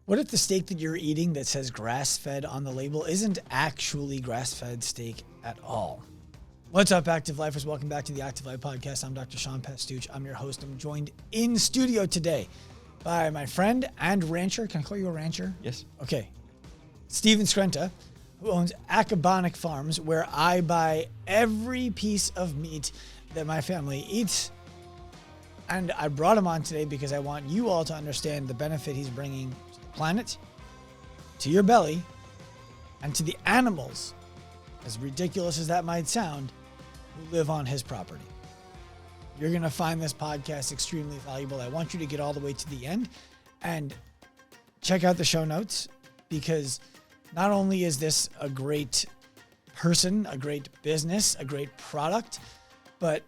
What if the steak that you're eating that says grass-fed on the label isn't actually grass-fed steak at all? What's up, Active Lifers? Welcome back to the Active Life Podcast. I'm Dr. Sean Pastuch. I'm your host. I'm joined in studio today by my friend and rancher. Can I call you a rancher? Yes. Okay. Steven Skrenta, who owns Acabonac Farms, where I buy every piece of meat that my family eats. And I brought him on today because I want you all to understand the benefit he's bringing to the planet, to your belly, and to the animals, as ridiculous as that might sound, who live on his property. You're going to find this podcast extremely valuable. I want you to get all the way to the end and check out the show notes, because not only is this a great person, a great business, a great product, but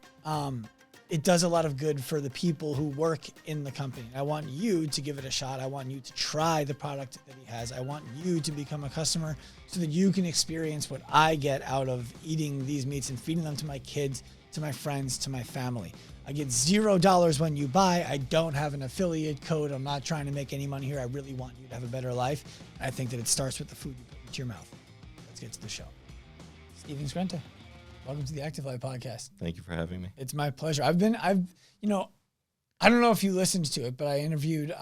it does a lot of good for the people who work in the company. I want you to give it a shot. I want you to try the product that he has. I want you to become a customer so that you can experience what I get out of eating these meats and feeding them to my kids, to my friends, to my family. I get $0 when you buy. I don't have an affiliate code. I'm not trying to make any money here. I really want you to have a better life. I think that it starts with the food you put into your mouth. Let's get to the show. Steven Skrenta, welcome to the Active Life Podcast. Thank you for having me. It's my pleasure. I don't know if you listened to it, but I interviewed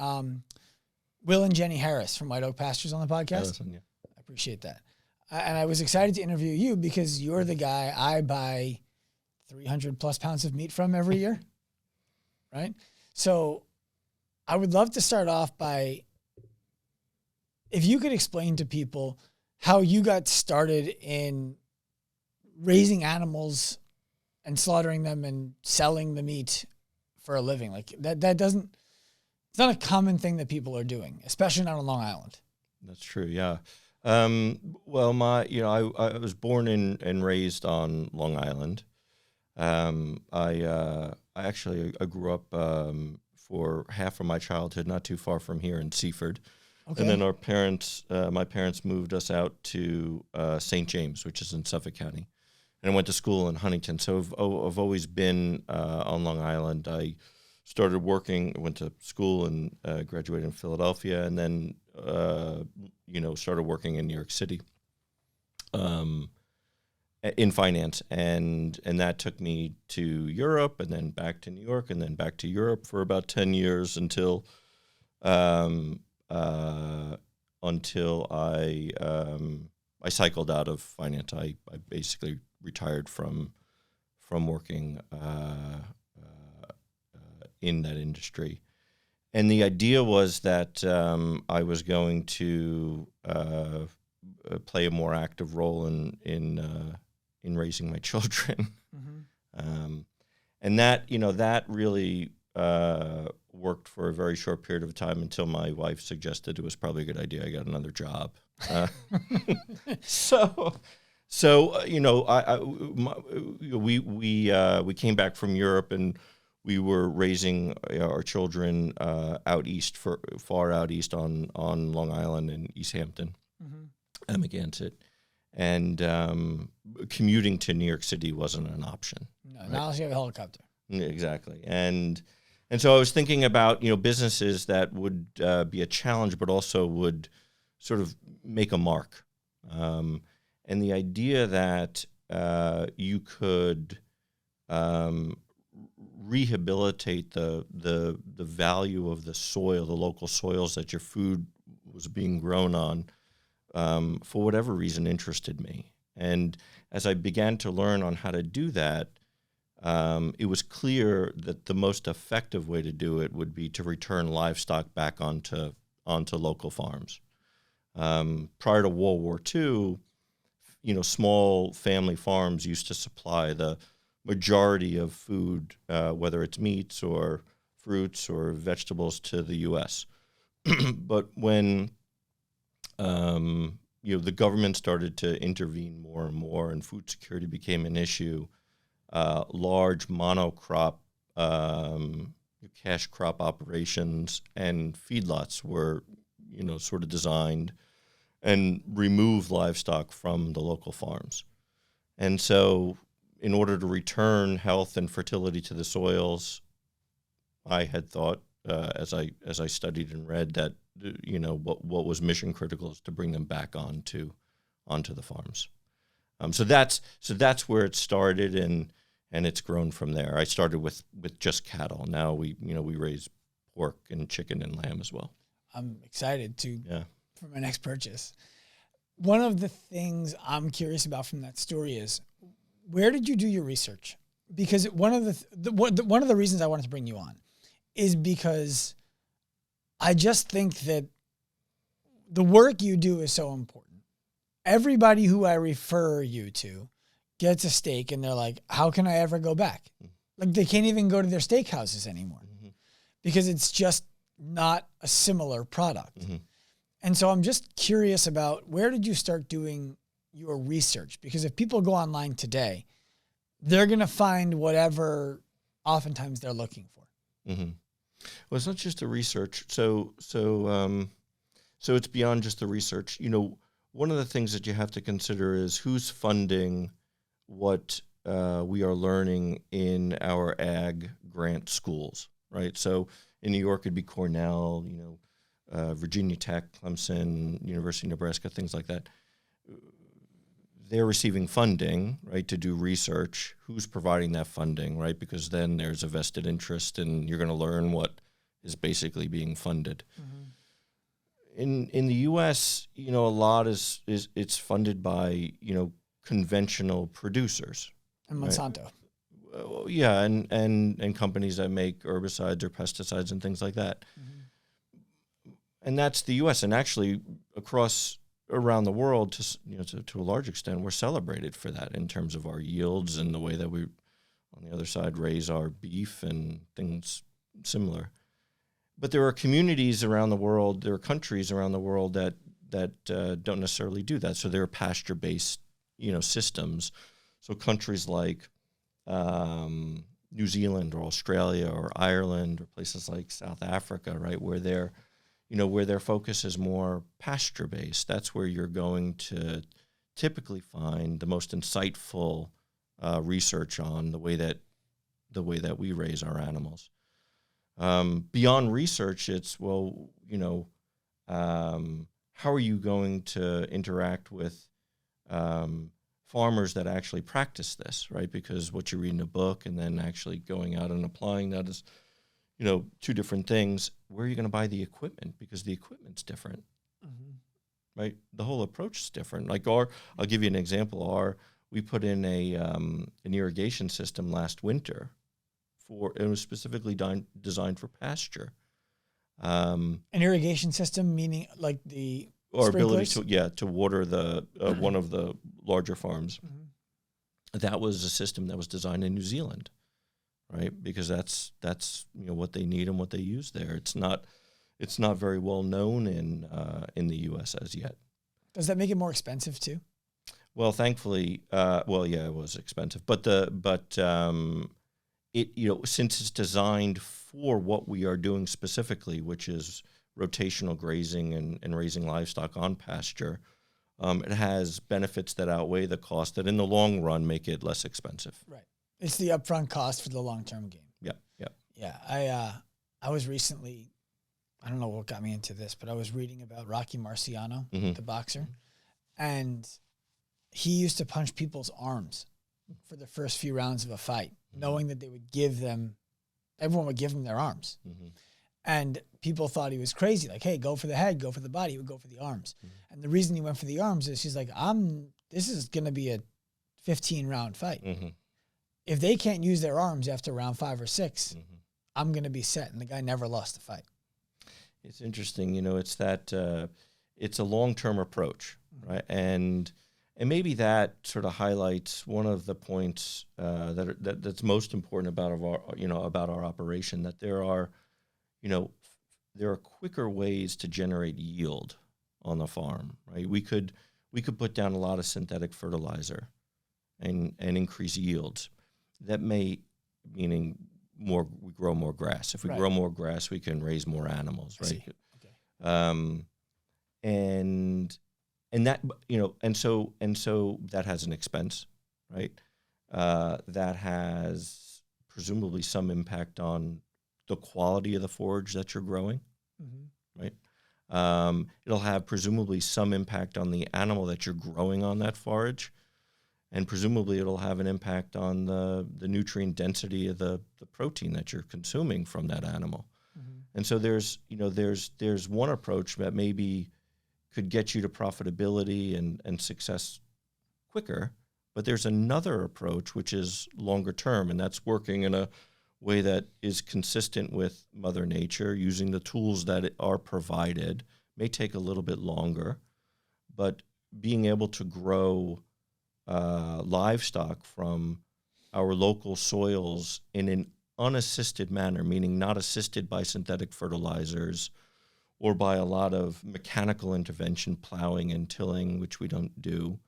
Will and Jenny Harris from White Oak Pastures on the podcast. I listened, yeah. I appreciate that. And I was excited to interview you because you're the guy I buy 300 plus pounds of meat from every year, right? So I would love to start off by, if you could explain to people how you got started in raising animals and slaughtering them and selling the meat for a living. Like that doesn't, it's not a common thing that people are doing, especially not on Long Island. That's true. Yeah. Well, I was born and raised on Long Island. I grew up for half of my childhood not too far from here in Seaford. Okay. And then my parents moved us out to St. James, which is in Suffolk County. And I went to school in Huntington. So I've always been on Long Island. I started working, went to school and graduated in Philadelphia, and then started working in New York City. In finance, and that took me to Europe, and then back to New York, and then back to Europe for about 10 years until I cycled out of finance. I basically retired from working in that industry, and the idea was that I was going to play a more active role in raising my children. Mm-hmm. And that really worked for a very short period of time until my wife suggested it was probably a good idea I got another job. We came back from Europe, and we were raising our children out east, far out east on Long Island in East Hampton, Amagansett. And commuting to New York City wasn't an option. No, right? Not unless you have a helicopter. Exactly. And so I was thinking about, businesses that would be a challenge, but also would sort of make a mark. And the idea that you could rehabilitate the value of the soil, the local soils that your food was being grown on, for whatever reason, interested me. And as I began to learn on how to do that, it was clear that the most effective way to do it would be to return livestock back onto local farms. Prior to World War II, small family farms used to supply the majority of food, whether it's meats or fruits or vegetables, to the U.S. But when the government started to intervene more and more, and food security became an issue, large monocrop, cash crop operations and feedlots were, sort of designed and remove livestock from the local farms. And so in order to return health and fertility to the soils, I had thought as I studied and read that what was mission critical is to bring them back onto the farms. So that's where it started, and it's grown from there. I started with just cattle. Now we raise pork and chicken and lamb as well. I'm excited for my next purchase. One of the things I'm curious about from that story is, where did you do your research? Because one of the reasons I wanted to bring you on is because I just think that the work you do is so important. Everybody who I refer you to gets a steak and they're like, how can I ever go back? Like, they can't even go to their steakhouses anymore because it's just not a similar product. And so I'm just curious about, where did you start doing your research? Because if people go online today, they're going to find whatever oftentimes they're looking for. Well, it's not just the research. So it's beyond just the research. One of the things that you have to consider is who's funding what we are learning in our ag grant schools, right? So in New York, it'd be Cornell, Virginia Tech, Clemson, University of Nebraska, things like that. They're receiving funding, right, to do research. Who's providing that funding, right? Because then there's a vested interest, and you're going to learn what is basically being funded. In the U.S., a lot is it's funded by conventional producers And Monsanto. Right? And companies that make herbicides or pesticides and things like that. And that's the U.S. And actually, around the world, to a large extent, we're celebrated for that in terms of our yields and the way that we, on the other side, raise our beef and things similar. But there are communities around the world, there are countries around the world that don't necessarily do that. So there are pasture-based, systems. So countries like New Zealand or Australia or Ireland or places like South Africa, right, where their focus is more pasture-based. That's where you're going to typically find the most insightful research on the way that we raise our animals. Beyond research, it's, how are you going to interact with farmers that actually practice this, right? Because what you read in a book and then actually going out and applying that is, two different things. Where are you going to buy the equipment? Because the equipment's different, right? The whole approach is different. Like I'll give you an example. We put in an irrigation system last winter. It was specifically designed for pasture. An irrigation system, meaning like the or sprinklers? ability to water the one of the larger farms. That was a system that was designed in New Zealand, right? Because that's what they need and what they use there. It's not very well known in the U.S. as yet. Does that make it more expensive too? Well, thankfully, it was expensive, but since it's designed for what we are doing specifically, which is rotational grazing and raising livestock on pasture, it has benefits that outweigh the cost that in the long run make it less expensive. Right. It's the upfront cost for the long-term gain. Yeah. I was recently, I don't know what got me into this, but I was reading about Rocky Marciano, the boxer, and he used to punch people's arms for the first few rounds of a fight, knowing that everyone would give him their arms. And people thought he was crazy. Like, hey, go for the head, go for the body. He would go for the arms. And the reason he went for the arms is he's like, this is going to be a 15-round fight. If they can't use their arms after round 5 or 6, I'm going to be set. And the guy never lost the fight. It's interesting. It's that it's a long-term approach, right? And maybe that sort of highlights one of the points that's most important about our operation, that there are quicker ways to generate yield on the farm, right? We could put down a lot of synthetic fertilizer and increase yields. That meaning we grow more grass. If we grow more grass, we can raise more animals, right? Okay. And that, and so that has an expense, right? That has presumably some impact on the quality of the forage that you're growing, right? It'll have presumably some impact on the animal that you're growing on that forage, and presumably it'll have an impact on the nutrient density of the protein that you're consuming from that animal. And so there's one approach that maybe could get you to profitability and success quicker, but there's another approach which is longer term, and that's working in a way that is consistent with Mother Nature, using the tools that are provided. May take a little bit longer, but being able to grow livestock from our local soils in an unassisted manner, meaning not assisted by synthetic fertilizers or by a lot of mechanical intervention, plowing and tilling, which we don't do,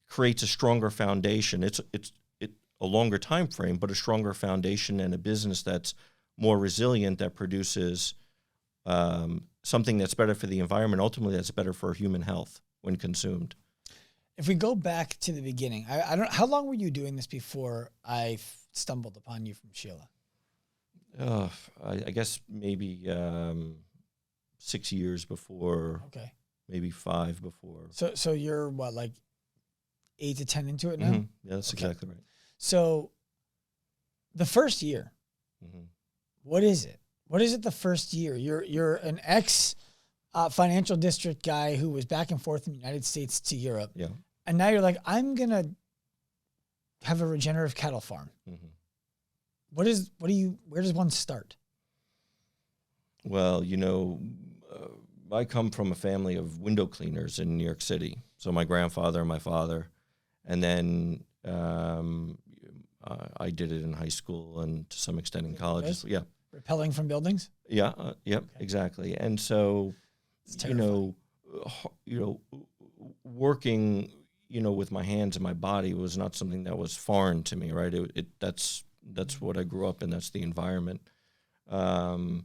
creates a stronger foundation. It's a longer time frame, but a stronger foundation and a business that's more resilient, that produces something that's better for the environment. Ultimately, that's better for human health when consumed. If we go back to the beginning, I don't. How long were you doing this before I stumbled upon you from Sheila? I guess maybe 6 years before. Okay. Maybe 5 before. So you're what, like 8 to 10 into it now? Mm-hmm. Yeah, that's exactly right. So the first year, what is it? What is it the first year? You're an ex financial district guy who was back and forth from the United States to Europe. Yeah. And now you're like, I'm going to have a regenerative cattle farm. Where does one start? Well, I come from a family of window cleaners in New York City. So my grandfather and my father, and then I did it in high school and to some extent in college. Yeah. Rappelling from buildings? Yeah. Yep. Okay. Exactly. And so, working, with my hands and my body was not something that was foreign to me, right? That's what I grew up in. That's the environment. So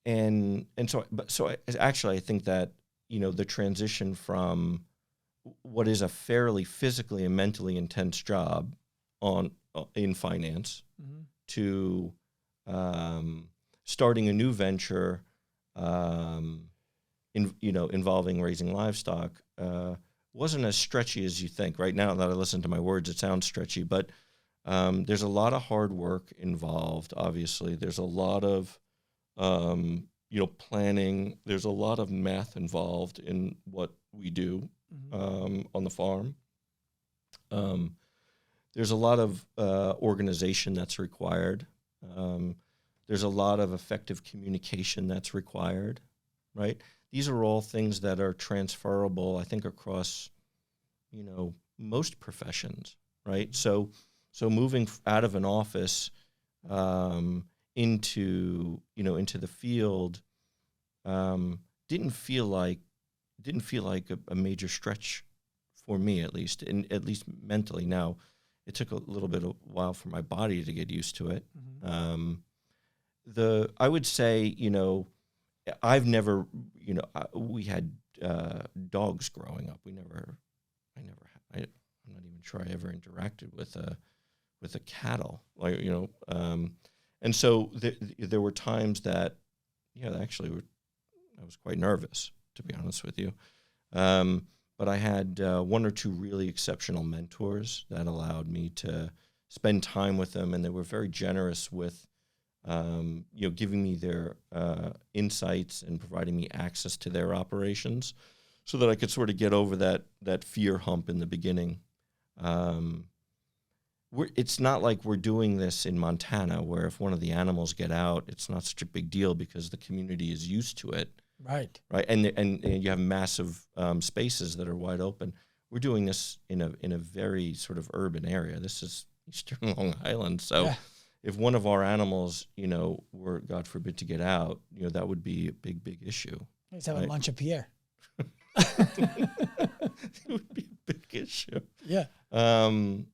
I think that, the transition from what is a fairly physically and mentally intense job in finance to starting a new venture, involving raising livestock, wasn't as stretchy as you think. Right now that I listen to my words, it sounds stretchy, but there's a lot of hard work involved. Obviously, there's a lot of planning. There's a lot of math involved in what we do on the farm. There's a lot of organization that's required. There's a lot of effective communication that's required, right? These are all things that are transferable, I think, across, most professions, right? So moving out of an office into the field didn't feel like a major stretch for me, at least mentally. Now, it took a little bit of while for my body to get used to it. I would say, I've never, we had dogs growing up. I'm not even sure I ever interacted with a cattle, and so there were times that, actually I was quite nervous, to be honest with you. But I had one or two really exceptional mentors that allowed me to spend time with them, and they were very generous with, giving me their insights and providing me access to their operations, so that I could sort of get over that fear hump in the beginning. It's not like we're doing this in Montana, where if one of the animals get out, it's not such a big deal because the community is used to it. Right. And you have massive spaces that are wide open. We're doing this in a very sort of urban area. This is Eastern Long Island, so. Yeah. If one of our animals, were, God forbid, to get out, that would be a big, big issue. Let's have a lunch at Pierre. It would be a big issue. Yeah. And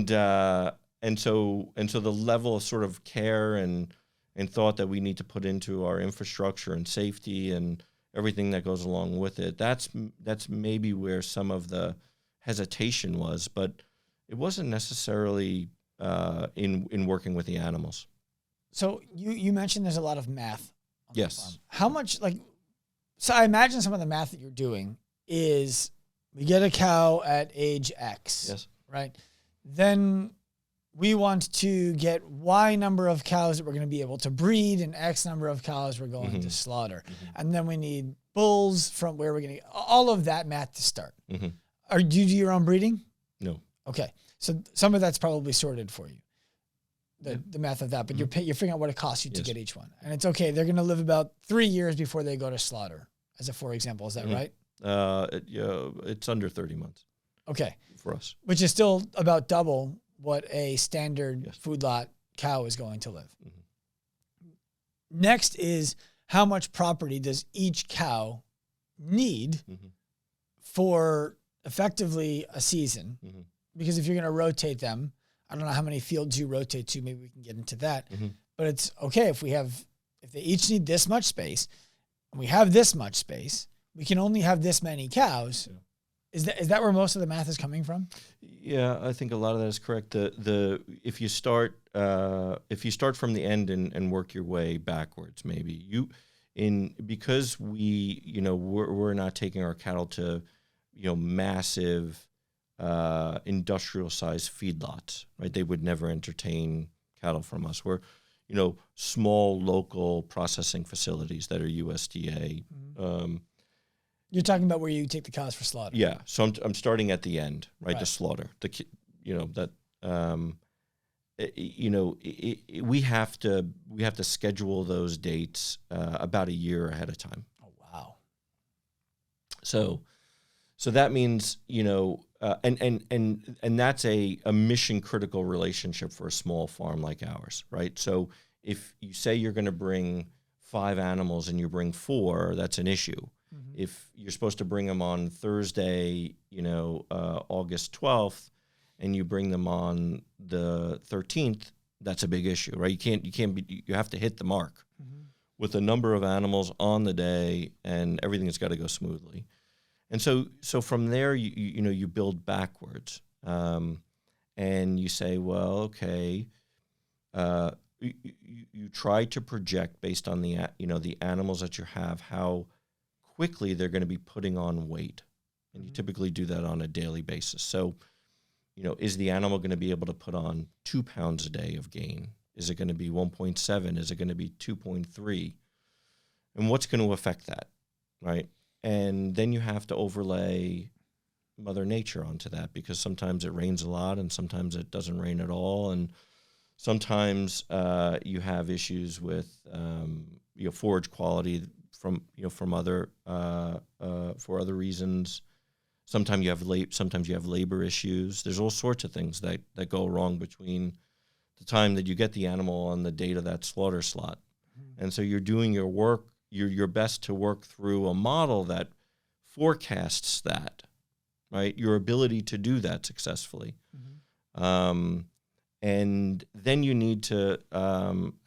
so the level of sort of care and thought that we need to put into our infrastructure and safety and everything that goes along with it, that's maybe where some of the hesitation was, but it wasn't necessarily in working with the animals. So you mentioned there's a lot of math on the Yes. farm. How much, so I imagine some of the math that you're doing is we get a cow at age X. Yes. Right? Then we want to get Y number of cows that we're going to be able to breed and X number of cows we're going to slaughter. And then we need bulls from where we're going to get all of that math to start. Do you do your own breeding? No. Okay. So some of that's probably sorted for you. The math of that, but you're figuring out what it costs you to get each one. And it's okay. They're going to live about 3 years before they go to slaughter, as a for example. Is that right? It's under 30 months. Okay. For us. Which is still about double what a standard food lot cow is going to live. Next is how much property does each cow need for effectively a season? Because if you're going to rotate them, I don't know how many fields you rotate to. Maybe we can get into that. But it's okay if they each need this much space, and we have this much space, we can only have this many cows. Yeah. Is that where most of the math is coming from? Yeah, I think a lot of that is correct. If you start from the end and work your way backwards, maybe because we're not taking our cattle to massive industrial sized feedlots, right? They would never entertain cattle from us. We're small local processing facilities that are USDA. You're talking about where you take the cows for slaughter. Yeah, so I'm starting at the end, right? The slaughter. We have to schedule those dates about a year ahead of time. Oh wow! So that means and that's a mission critical relationship for a small farm like ours, right? So if you say you're going to bring 5 animals and you bring 4, that's an issue. If you're supposed to bring them on Thursday, August 12th, and you bring them on the 13th, that's a big issue, right? You have to hit the mark with the number of animals on the day, and everything's got to go smoothly. And so from there, you build backwards, and you say, well, okay, you try to project based on the animals that you have, how quickly they're going to be putting on weight. And you typically do that on a daily basis. So, is the animal going to be able to put on 2 pounds a day of gain? Is it going to be 1.7? Is it going to be 2.3? And what's going to affect that, right? And then you have to overlay Mother Nature onto that, because sometimes it rains a lot and sometimes it doesn't rain at all. And sometimes you have issues with forage quality from other for other reasons. Sometimes you have labor issues. There's all sorts of things that go wrong between the time that you get the animal on the date of that slaughter slot. And so you're doing your best to work through a model that forecasts that, right? Your ability to do that successfully. And then you need to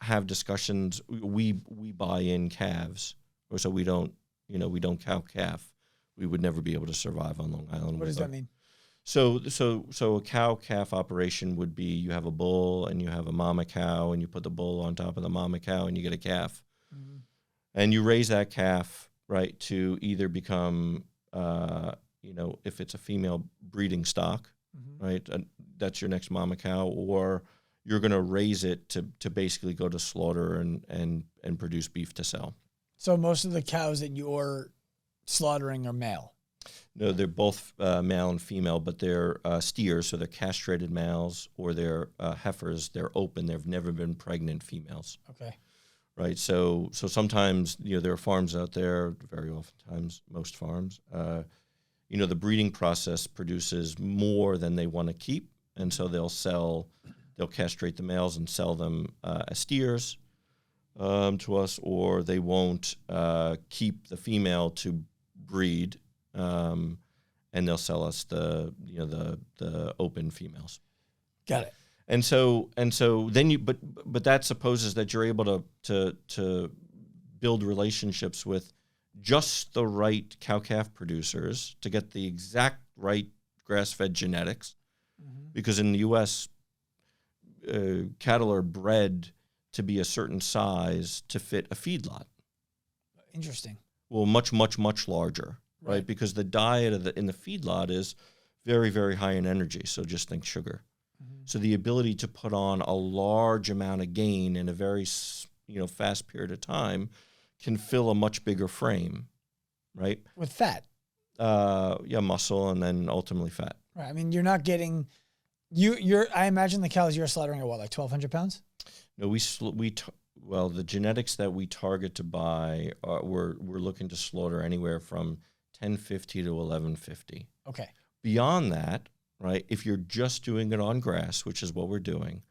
have discussions. We buy in calves, or so we don't cow calf. We would never be able to survive on Long Island. What does that mean? So a cow calf operation would be, you have a bull and you have a mama cow, and you put the bull on top of the mama cow and you get a calf. And you raise that calf, right, to either become, if it's a female breeding stock, right, that's your next mama cow, or you're going to raise it to basically go to slaughter and produce beef to sell. So most of the cows that you're slaughtering are male? No, they're both male and female, but they're steers, so they're castrated males, or they're heifers. They're open. They've never been pregnant females. Okay. Right. So sometimes, there are farms out there, very oftentimes, most farms, the breeding process produces more than they want to keep. And so they'll castrate the males and sell them as steers to us, or they won't keep the female to breed, and they'll sell us the open females. Got it. And so then but that supposes that you're able to build relationships with just the right cow-calf producers to get the exact right grass-fed genetics, because in the U.S., cattle are bred to be a certain size to fit a feedlot. Interesting. Well, much, much, much larger, right? Because the diet in the feedlot is very, very high in energy. So just think sugar. Mm-hmm. So the ability to put on a large amount of gain in a very, fast period of time can fill a much bigger frame, right? With fat. Muscle and then ultimately fat. Right. I mean, you're not getting I imagine the cows you're slaughtering are what, like 1,200 pounds? No, the genetics that we target to buy, we're looking to slaughter anywhere from 1050 to 1150. Okay. Beyond that, right, if you're just doing it on grass, which is what we're doing,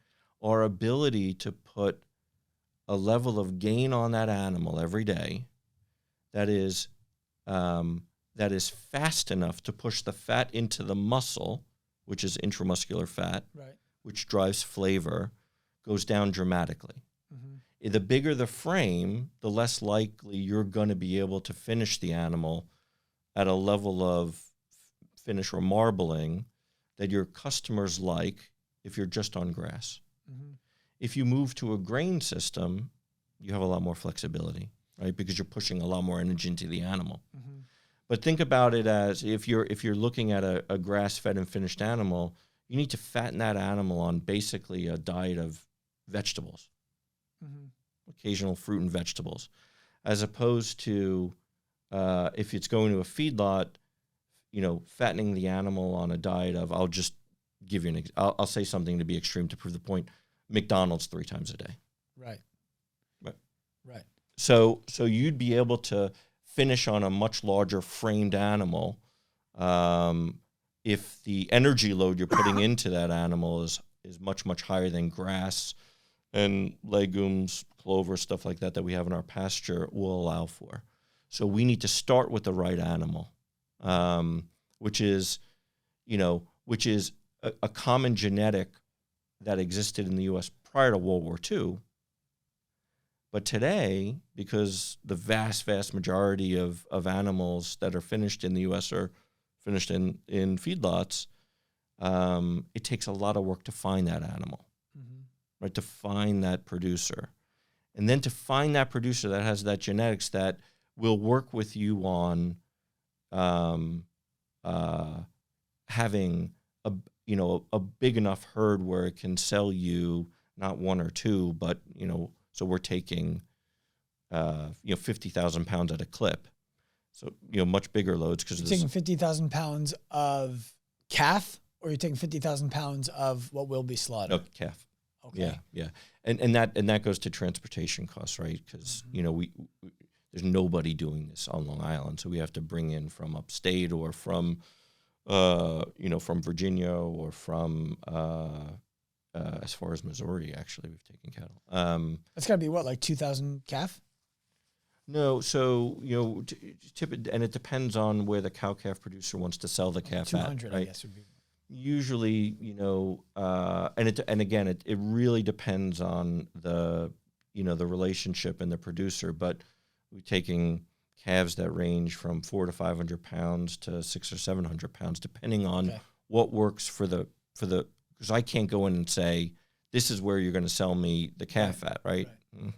our ability to put a level of gain on that animal every day that is fast enough to push the fat into the muscle, which is intramuscular fat, right, which drives flavor, goes down dramatically. Mm-hmm. The bigger the frame, the less likely you're going to be able to finish the animal at a level of finish or marbling that your customers like if you're just on grass. Mm-hmm. If you move to a grain system, you have a lot more flexibility, right? Because you're pushing a lot more energy into the animal. Mm-hmm. But think about it as if you're looking at a grass-fed and finished animal, you need to fatten that animal on basically a diet of vegetables, occasional fruit and vegetables, as opposed to if it's going to a feedlot, fattening the animal on a diet of, I'll just give you I'll say something to be extreme to prove the point, McDonald's 3 times a day. Right. So you'd be able to finish on a much larger framed animal if the energy load you're putting into that animal is much, much higher than grass and legumes, clover, stuff like that we have in our pasture will allow for. So we need to start with the right animal, which is a common genetic that existed in the U.S. prior to World War II. But today, because the vast, vast majority of animals that are finished in the U.S. are finished in feedlots, it takes a lot of work to find that animal, right? To find that producer. And then to find that producer that has that genetics that will work with you on having a big enough herd where it can sell you not 1 or 2, but, so we're taking, 50,000 pounds at a clip. So, much bigger loads. Because you're taking 50,000 pounds of calf, or you're taking 50,000 pounds of what will be slaughtered? No, calf. Okay. Yeah. And that goes to transportation costs, right? Because, there's nobody doing this on Long Island. So we have to bring in from upstate or from Virginia or from, as far as Missouri, actually, we've taken cattle. That's got to be what, like 2,000 calf? No, so and it depends on where the cow-calf producer wants to sell the calf 200, at, right? I guess would be. Usually, and again, it really depends on the relationship and the producer. But we're taking calves that range from 400 to 500 pounds to 600 or 700 pounds, depending on what works for the. Because I can't go in and say, this is where you're going to sell me the calf at, right? No.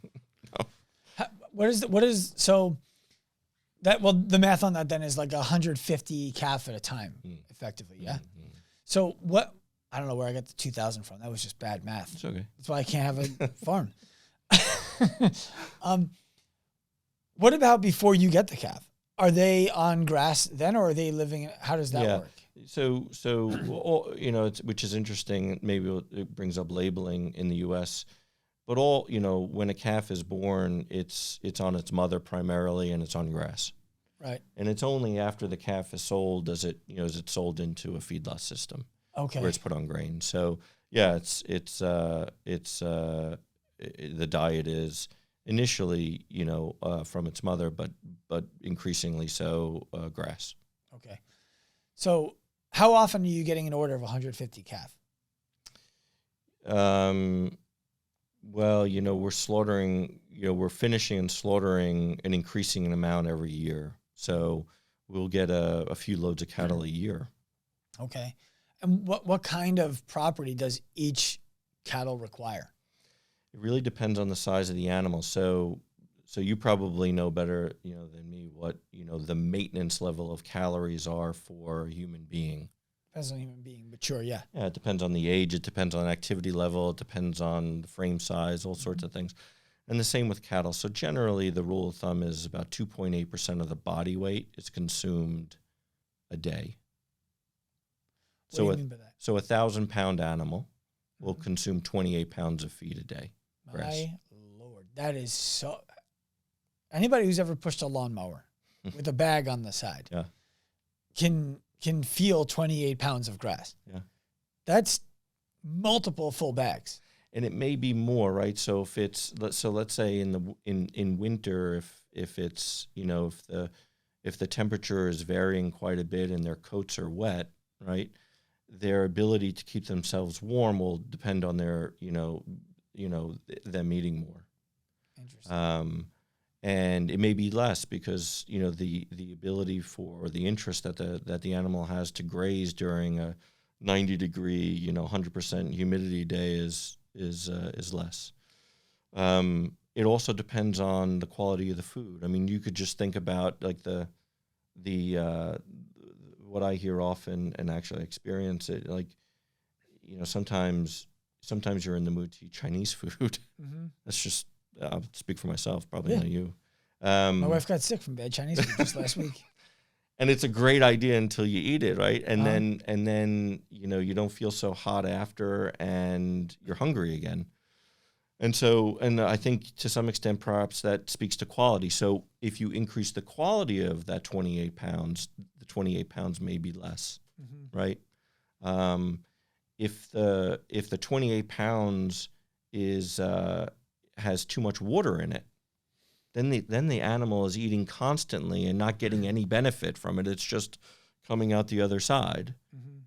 The math on that then is like 150 calf at a time, effectively, yeah? Mm-hmm. So I don't know where I got the 2,000 from. That was just bad math. It's okay. That's why I can't have a farm. What about before you get the calf? Are they on grass then, or are they living? How does that work? So which is interesting. Maybe it brings up labeling in the U.S. But when a calf is born, it's on its mother primarily, and it's on grass. Right. And it's only after the calf is sold is it sold into a feedlot system. Okay. Where it's put on grain. So yeah, the diet is initially from its mother, but increasingly so grass. Okay. So how often are you getting an order of 150 calf? Well, we're slaughtering, we're finishing and slaughtering an increasing amount every year. So we'll get a few loads of cattle a year. Okay. And what kind of property does each cattle require? It really depends on the size of the animal. So you probably know better, than me what, the maintenance level of calories are for a human being. Depends on the human being, but sure, yeah. Yeah, it depends on the age. It depends on activity level. It depends on the frame size, all sorts of things. And the same with cattle. So generally, the rule of thumb is about 2.8% of the body weight is consumed a day. What do you mean by that? So 1,000-pound animal will consume 28 pounds of feed a day. Grass. My Lord, that is so... Anybody who's ever pushed a lawnmower with a bag on the side can feel 28 pounds of grass. Yeah. That's multiple full bags. And it may be more, right? So let's say in winter, if it's, if the temperature is varying quite a bit and their coats are wet, right? Their ability to keep themselves warm will depend on their, them eating more. Interesting. And it may be less because, the ability for, or the interest that the animal has to graze during a 90-degree, 100% humidity day is less. It also depends on the quality of the food. I mean, you could just think about like the what I hear often and actually experience it, like, sometimes you're in the mood to eat Chinese food. Mm-hmm. That's just, I'll speak for myself, probably not you. My wife got sick from bad Chinese food just last week. And it's a great idea until you eat it, right? And then you don't feel so hot after, and you're hungry again. And I think to some extent perhaps that speaks to quality. So if you increase the quality of that 28 pounds, the 28 pounds may be less, right? If the 28 pounds has too much water in it, then the animal is eating constantly and not getting any benefit from it. It's just coming out the other side.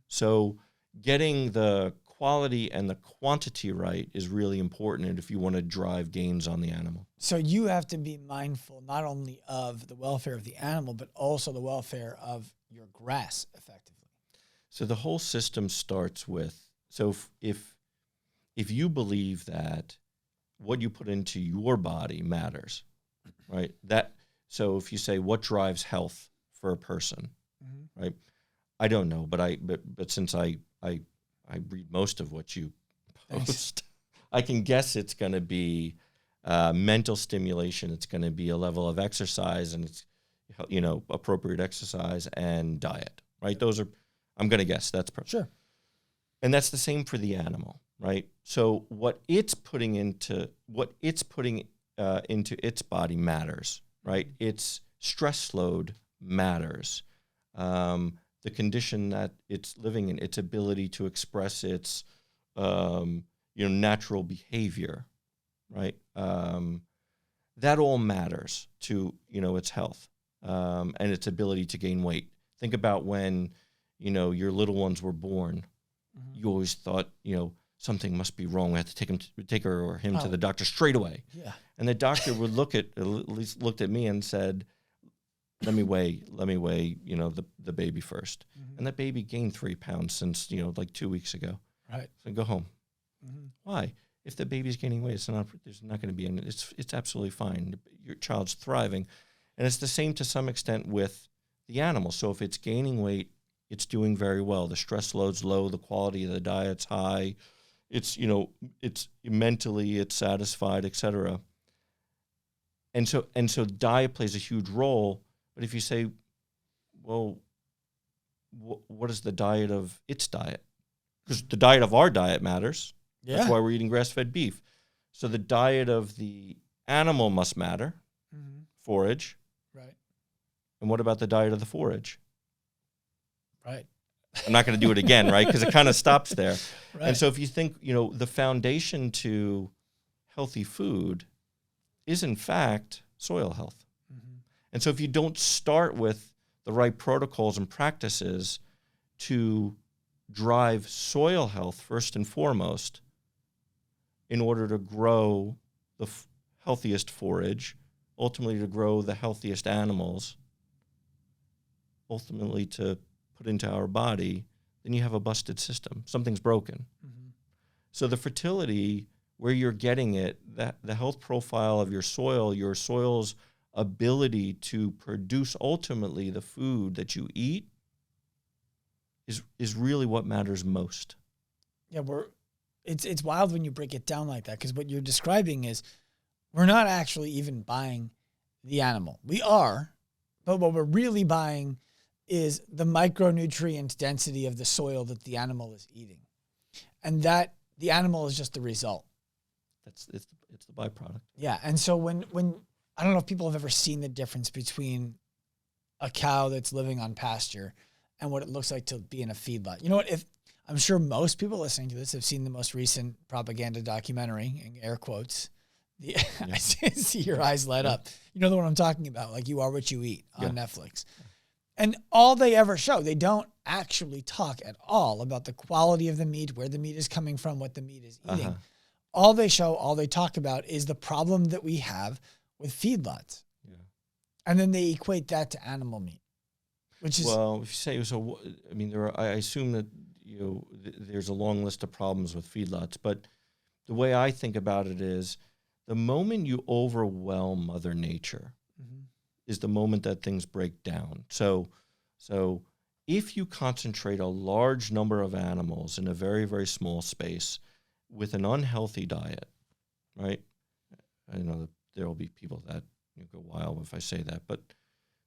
So getting the quality and the quantity right is really important if you want to drive gains on the animal. So you have to be mindful not only of the welfare of the animal, but also the welfare of your grass, effectively. So the whole system starts with, so if you believe that what you put into your body matters, right? So if you say what drives health for a person, right? I don't know, but since I read most of what you post, I can guess it's going to be mental stimulation. It's going to be a level of exercise, and it's appropriate exercise and diet, right? Those are, I'm going to guess that's sure. And that's the same for the animal, right? So what it's putting into its body matters, right? Its stress load matters. The condition that it's living in, its ability to express its, natural behavior, right? That all matters to, its health, and its ability to gain weight. Think about when, your little ones were born. You always thought, something must be wrong. We have to take her or him to the doctor straight away. Yeah. And the doctor would looked at me and said, let me weigh, the baby first. And that baby gained 3 pounds since, like 2 weeks ago. Right. So go home. Why? If the baby's gaining weight, there's not going to be any, it's absolutely fine. Your child's thriving. And it's the same to some extent with the animal. So if it's gaining weight, it's doing very well. The stress load's low, the quality of the diet's high. It's, it's mentally, it's satisfied, et cetera. And so diet plays a huge role. But if you say, well, what is the diet of its diet? Because the diet of our diet matters. Yeah. That's why we're eating grass-fed beef. So the diet of the animal must matter, forage. Right. And what about the diet of the forage? Right. I'm not going to do it again, right? Because it kind of stops there. Right. And so if you think, the foundation to healthy food is, in fact, soil health. And so if you don't start with the right protocols and practices to drive soil health first and foremost in order to grow the healthiest forage, ultimately to grow the healthiest animals, ultimately to put into our body, then you have a busted system. Something's broken. So the fertility where you're getting it, that the health profile of your soil's ability to produce ultimately the food that you eat is really what matters most. Yeah, it's wild when you break it down like that, because what you're describing is we're not actually even buying the animal. We are, but what we're really buying is the micronutrient density of the soil that the animal is eating. And that the animal is just the result. It's the byproduct. Yeah. And so when I don't know if people have ever seen the difference between a cow that's living on pasture and what it looks like to be in a feedlot. You know what? If I'm sure most people listening to this have seen the most recent propaganda documentary, in air quotes. I see your eyes light up. You know the one I'm talking about, like You Are What You Eat on Netflix. And all they ever show, they don't actually talk at all about the quality of the meat, where the meat is coming from, what the meat is eating. All they talk about is the problem that we have with feedlots. Yeah. And then they equate that to animal meat, which is... Well, if you say so, I mean, I assume that, there's a long list of problems with feedlots, but the way I think about it is the moment you overwhelm Mother Nature is the moment that things break down. So if you concentrate a large number of animals in a very, very small space with an unhealthy diet, right? I know that there will be people that go wild if I say that, but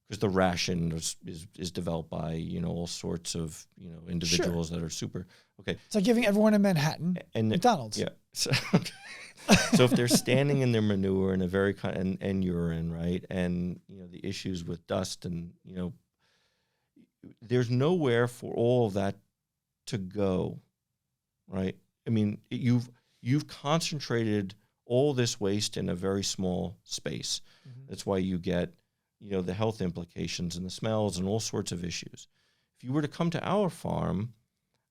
because the ration is developed by, all sorts of, individuals that are super, okay. It's like giving everyone in Manhattan and McDonald's. Yeah. So if they're standing in their manure in a very, and urine, right? And, the issues with dust and, there's nowhere for all of that to go, right? I mean, you've concentrated all this waste in a very small space. That's why you get, the health implications and the smells and all sorts of issues. If you were to come to our farm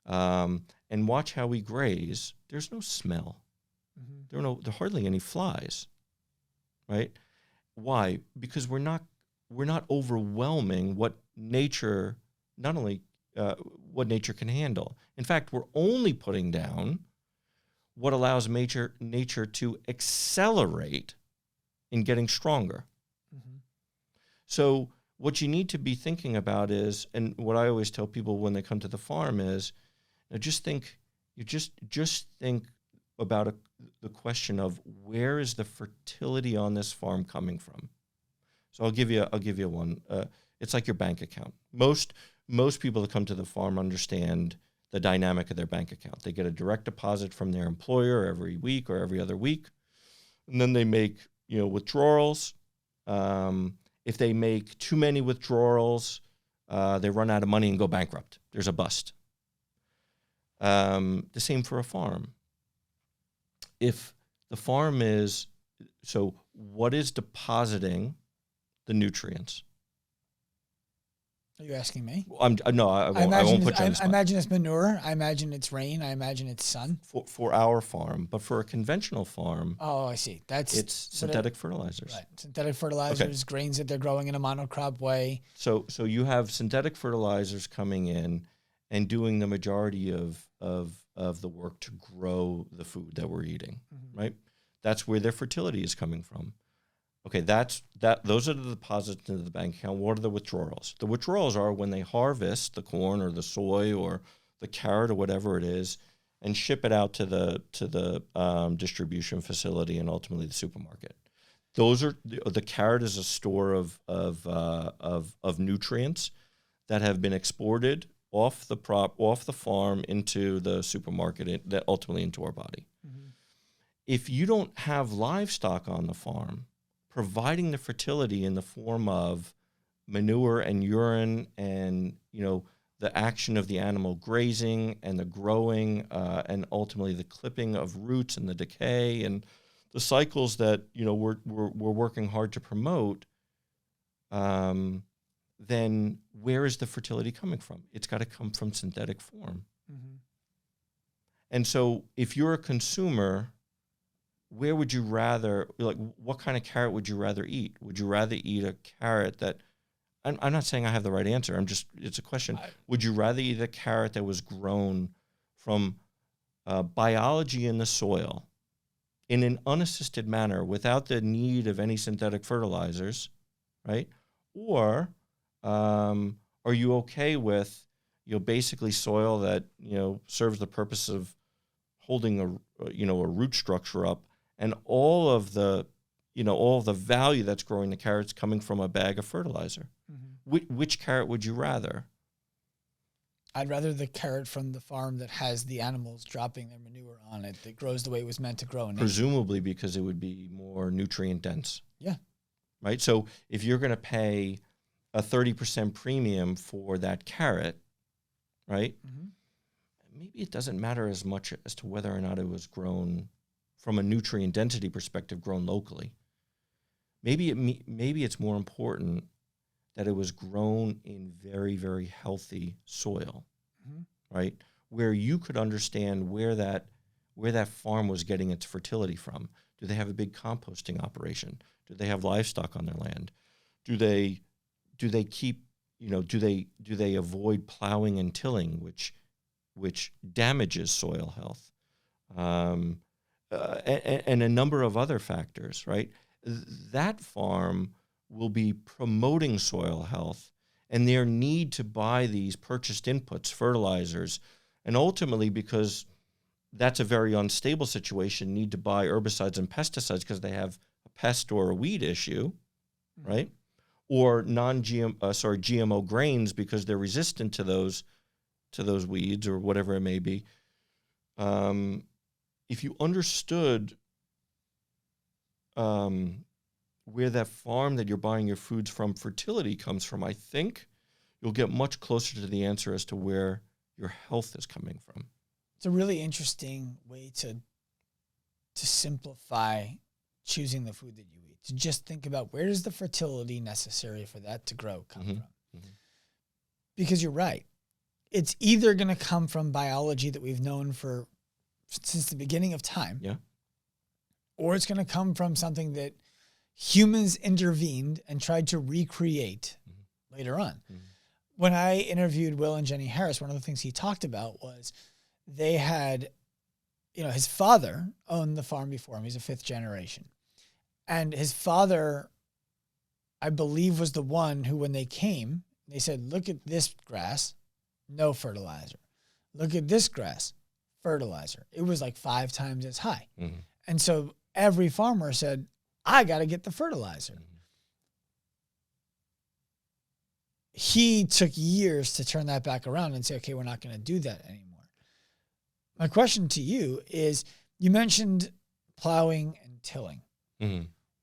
and watch how we graze, there's no smell. There are hardly any flies, right? Why? Because we're not overwhelming what nature, not only what nature can handle. In fact, we're only putting down what allows nature to accelerate in getting stronger. So what you need to be thinking about is, and what I always tell people when they come to the farm is, just think about the question of where is the fertility on this farm coming from. So I'll give you one. It's like your bank account. Most people that come to the farm understand the dynamic of their bank account. They get a direct deposit from their employer every week or every other week, and then they make withdrawals. If they make too many withdrawals, they run out of money and go bankrupt. There's a bust. The same for a farm. If the farm what is depositing the nutrients? Are you asking me? I won't put you on the spot. I imagine it's manure. I imagine it's rain. I imagine it's sun. For our farm, but for a conventional farm, oh, I see. It's synthetic fertilizers. Right, synthetic fertilizers, grains that they're growing in a monocrop way. So you have synthetic fertilizers coming in and doing the majority of the work to grow the food that we're eating, right? That's where their fertility is coming from. Okay, those are the deposits into the bank account. What are the withdrawals? The withdrawals are when they harvest the corn or the soy or the carrot or whatever it is and ship it out to the distribution facility and ultimately the supermarket. Those are the carrot is a store of nutrients that have been exported off the farm into the supermarket, that ultimately into our body. If you don't have livestock on the farm, providing the fertility in the form of manure and urine and, the action of the animal grazing and the growing and ultimately the clipping of roots and the decay and the cycles that, we're working hard to promote, then where is the fertility coming from? It's got to come from synthetic form. And so if you're a consumer, where would you rather, what kind of carrot would you rather eat? Would you rather eat a carrot that, I'm not saying I have the right answer, it's a question. Would you rather eat a carrot that was grown from biology in the soil in an unassisted manner without the need of any synthetic fertilizers, right? Or are you okay with, basically soil that, serves the purpose of holding a root structure up, and all of the value that's growing the carrots coming from a bag of fertilizer? Which carrot would you rather? I'd rather the carrot from the farm that has the animals dropping their manure on it, that grows the way it was meant to grow. Presumably because it would be more nutrient dense. Yeah. Right? So if you're going to pay a 30% premium for that carrot, right? Maybe it doesn't matter as much as to whether or not it was grown from a nutrient density perspective, grown locally. Maybe it's more important that it was grown in very, very healthy soil, right? Where you could understand where that farm was getting its fertility from. Do they have a big composting operation? Do they have livestock on their land? Do they keep, do they avoid plowing and tilling, which damages soil health? And a number of other factors, right? That farm will be promoting soil health, and their need to buy these purchased inputs, fertilizers, and ultimately, because that's a very unstable situation, need to buy herbicides and pesticides because they have a pest or a weed issue, right? Or GMO grains because they're resistant to those weeds or whatever it may be. If you understood where that farm that you're buying your foods from fertility comes from, I think you'll get much closer to the answer as to where your health is coming from. It's a really interesting way to simplify choosing the food that you eat. To just think about, where does the fertility necessary for that to grow come from? Because you're right. It's either going to come from biology that we've known since the beginning of time. Yeah. Or it's going to come from something that humans intervened and tried to recreate later on. When I interviewed Will and Jenny Harris, one of the things he talked about was they had, his father owned the farm before him. He's a fifth generation. And his father, I believe, was the one who, when they came, they said, look at this grass, no fertilizer. Look at this grass, fertilizer. It was like 5 times as high. And so every farmer said, I got to get the fertilizer. He took years to turn that back around and say, okay, we're not going to do that anymore. My question to you is, you mentioned plowing and tilling.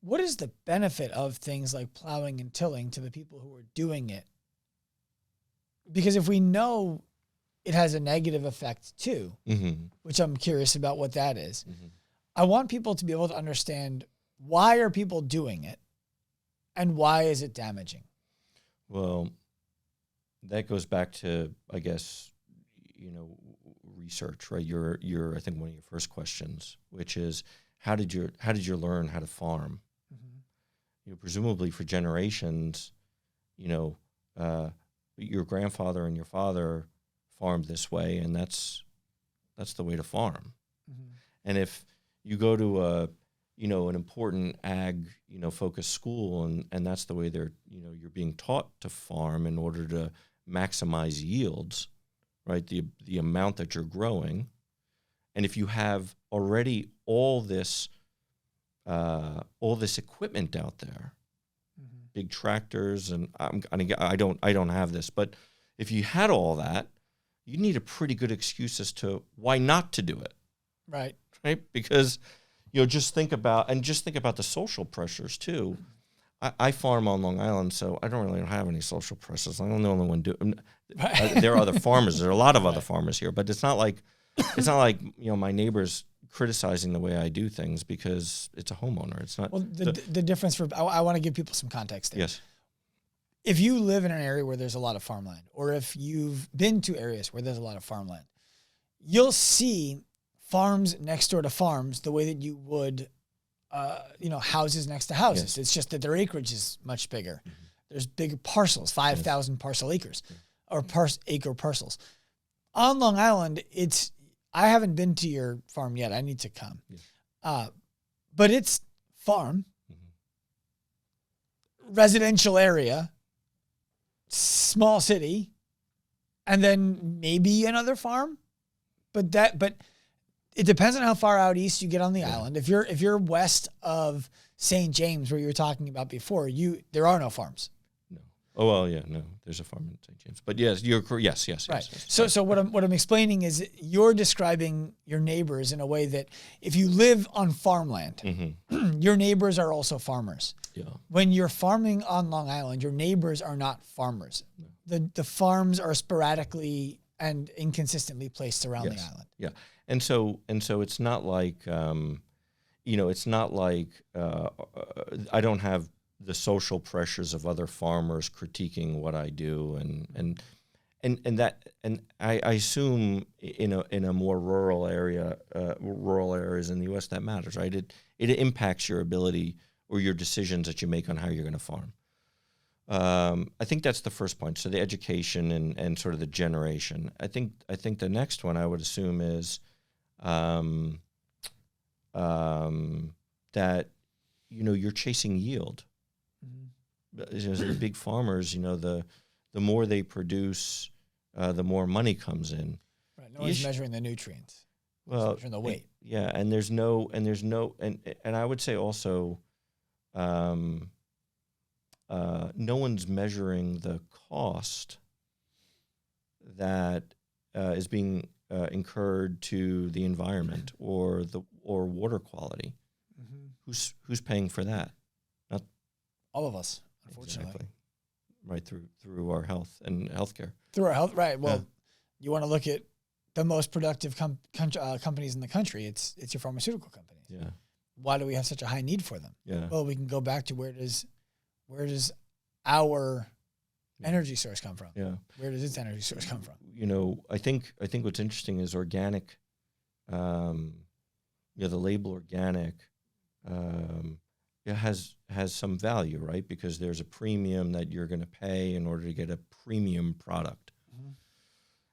What is the benefit of things like plowing and tilling to the people who are doing it? Because if we know it has a negative effect too, which I'm curious about what that is, I want people to be able to understand, why are people doing it and why is it damaging? Well, that goes back to, I guess, research, right? I think one of your first questions, which is, how did you learn how to farm? Presumably for generations, your grandfather and your father farmed this way, and that's the way to farm. And if you go to an important ag, focused school, and that's the way you're being taught to farm in order to maximize yields, right? The amount that you're growing. And if you have already all this equipment out there, big tractors, and I don't have this, but if you had all that, you need a pretty good excuse as to why not to do it. Right. Because just think about the social pressures too. I farm on Long Island, so I don't really have any social pressures. I'm the only one doing. There are other farmers. There are a lot of other farmers here, but it's not like my neighbors criticizing the way I do things because it's a homeowner. It's not. Well, the difference I want to give people some context there. Yes. If you live in an area where there's a lot of farmland, or if you've been to areas where there's a lot of farmland, you'll see farms next door to farms the way that you would, houses next to houses. Yes. It's just that their acreage is much bigger. There's big parcels, 5,000 parcel acres, or acre parcels. On Long Island, I haven't been to your farm yet. I need to come. but it's farm, residential area, small city, and then maybe another farm. But it depends on how far out east you get on the island. If you're west of St. James, where you were talking about before, there are no farms. No. Oh well, yeah, no. There's a farm in St. James, but yes, you're correct. Yes. Right. Yes. So what I'm explaining is you're describing your neighbors in a way that if you live on farmland, your neighbors are also farmers. Yeah. When you're farming on Long Island, your neighbors are not farmers. No. The farms are sporadically and inconsistently placed around the island. Yeah. And so it's not like, it's not like I don't have the social pressures of other farmers critiquing what I do, and I assume in a more rural areas in the U.S. that matters, right? It impacts your ability or your decisions that you make on how you're going to farm. I think that's the first point. So the education and sort of the generation. I think the next one I would assume is that you're chasing yield. The big farmers, the more they produce, the more money comes in. Right. No one's measuring the nutrients. Well, measuring the weight. And I would say also, no one's measuring the cost that is being incurred to the environment or water quality. Who's paying for that? Not all of us, unfortunately. Exactly. Right, through our health and healthcare. Through our health, right? Well, you want to look at the most productive companies in the country. It's your pharmaceutical companies. Yeah. Why do we have such a high need for them? Yeah. Well, we can go back to where does our energy source come from? Yeah. Where does its energy source come from? I think what's interesting is organic. The label organic has some value, right? Because there's a premium that you're going to pay in order to get a premium product.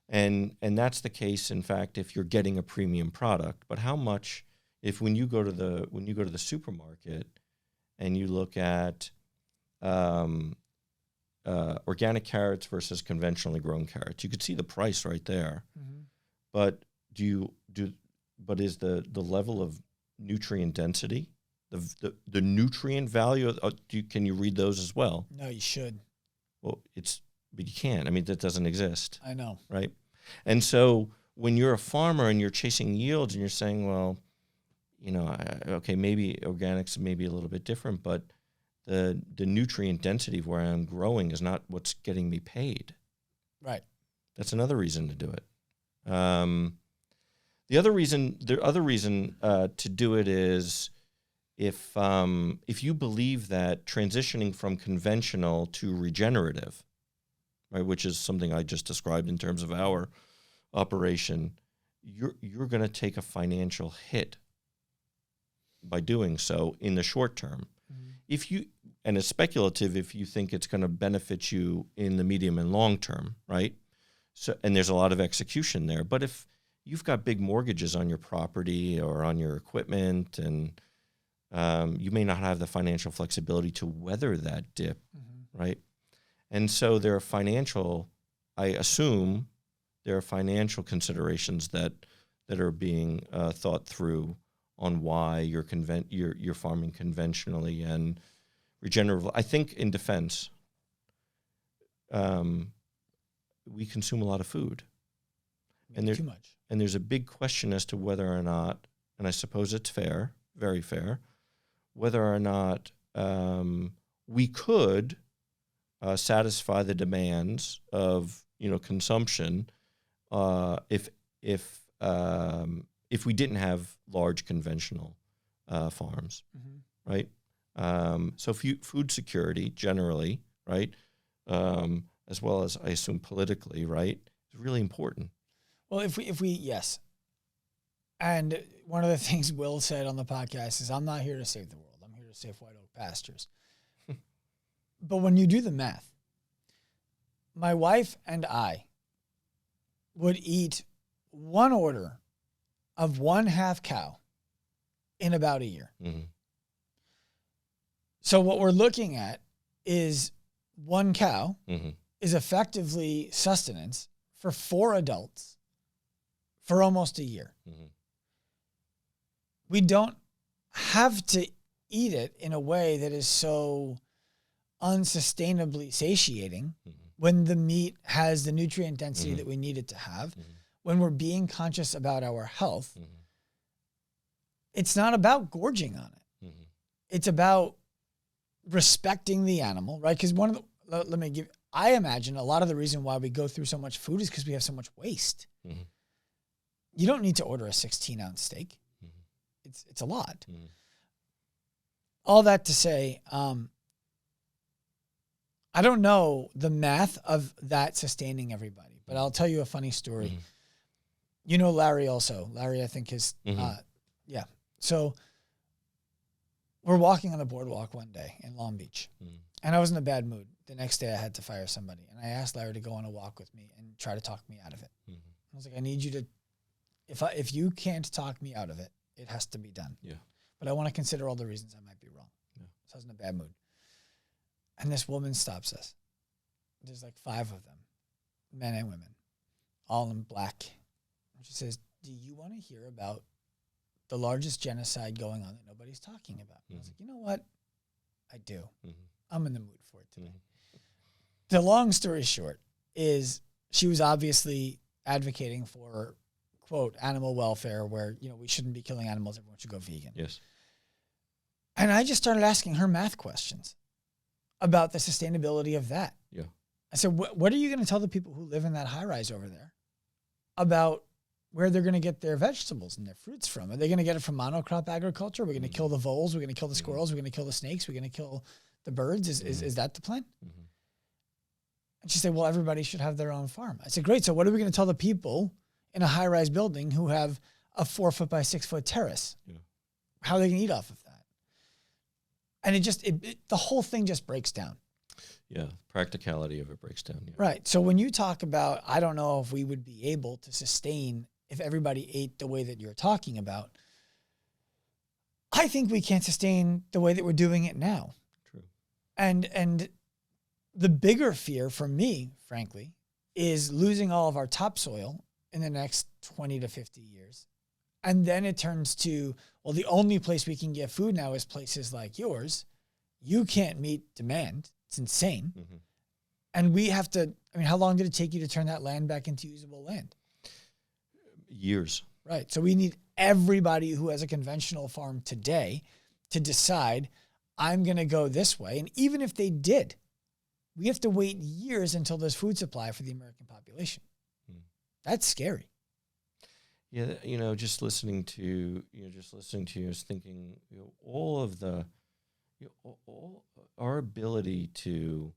And that's the case, in fact, if you're getting a premium product. But how much, when you go to the supermarket and you look at organic carrots versus conventionally grown carrots, you could see the price right there. But but is the level of nutrient density, the nutrient value, can you read those as well? No, you should. Well, but you can't. I mean, that doesn't exist. I know. Right? And so when you're a farmer and you're chasing yields and you're saying, well, maybe organics may be a little bit different, but the nutrient density of where I'm growing is not what's getting me paid. Right. That's another reason to do it. The other reason to do it is if you believe that transitioning from conventional to regenerative, right, which is something I just described in terms of our operation, you're going to take a financial hit by doing so in the short term. And it's speculative if you think it's going to benefit you in the medium and long term, right? So, and there's a lot of execution there. But if you've got big mortgages on your property or on your equipment, and you may not have the financial flexibility to weather that dip, right? And so I assume there are financial considerations that are being thought through on why you're farming conventionally and regenerative. I think in defense, we consume a lot of food. Too much. And there's a big question as to whether or not, and I suppose it's fair, very fair, whether or not we could satisfy the demands of consumption if we didn't have large conventional farms, right? So food security generally, right, as well as I assume politically, right, is really important. Well, if we yes. And one of the things Will said on the podcast is, I'm not here to save the world. I'm here to save White Oak Pastures. But when you do the math, my wife and I would eat one order of 1/2 cow in about a year. Mm-hmm. So what we're looking at is one cow Mm-hmm. is effectively sustenance for 4 adults for almost a year. Mm-hmm. We don't have to eat it in a way that is so unsustainably satiating when the meat has the nutrient density that we need it to have. When we're being conscious about our health, it's not about gorging on it. It's about respecting the animal, right? Because I imagine a lot of the reason why we go through so much food is because we have so much waste. You don't need to order a 16-ounce steak. It's a lot. All that to say, I don't know the math of that sustaining everybody, but I'll tell you a funny story. You know Larry also. Larry, I think, is, yeah. So we're walking on the boardwalk one day in Long Beach, and I was in a bad mood. The next day I had to fire somebody, and I asked Larry to go on a walk with me and try to talk me out of it. I was like, I need you to, if you can't talk me out of it, it has to be done. Yeah. But I want to consider all the reasons I might be wrong. Yeah. So I was in a bad mood. And this woman stops us. There's like 5 of them, men and women, all in black. And she says, do you want to hear about the largest genocide going on that nobody's talking about? I was like, you know what? I do. I'm in the mood for it today. The long story short is she was obviously advocating for, quote, animal welfare, where, we shouldn't be killing animals. Everyone should go vegan. Yes. And I just started asking her math questions about the sustainability of that. Yeah. I said, what are you going to tell the people who live in that high rise over there about where they're going to get their vegetables and their fruits from? Are they going to get it from monocrop agriculture? We're going to kill the voles. We're going to kill the squirrels. We're going to kill the snakes. We're going to kill the birds. Is that the plan? And she said, well, everybody should have their own farm. I said, great. So what are we going to tell the people in a high rise building who have a 4-foot by 6-foot terrace? Yeah. How are they going to eat off of that? And the whole thing just breaks down. Yeah, practicality of it breaks down. Yeah. Right. So when you talk about, I don't know if we would be able to sustain if everybody ate the way that you're talking about, I think we can't sustain the way that we're doing it now. True. And the bigger fear for me, frankly, is losing all of our topsoil in the next 20 to 50 years. And then it turns to, well, the only place we can get food now is places like yours. You can't meet demand. It's insane. And we have to, how long did it take you to turn that land back into usable land? Years. Right. So we need everybody who has a conventional farm today to decide, I'm going to go this way. And even if they did, we have to wait years until there's food supply for the American population. That's scary. Yeah, just listening to you, I was thinking, all of the, all our ability to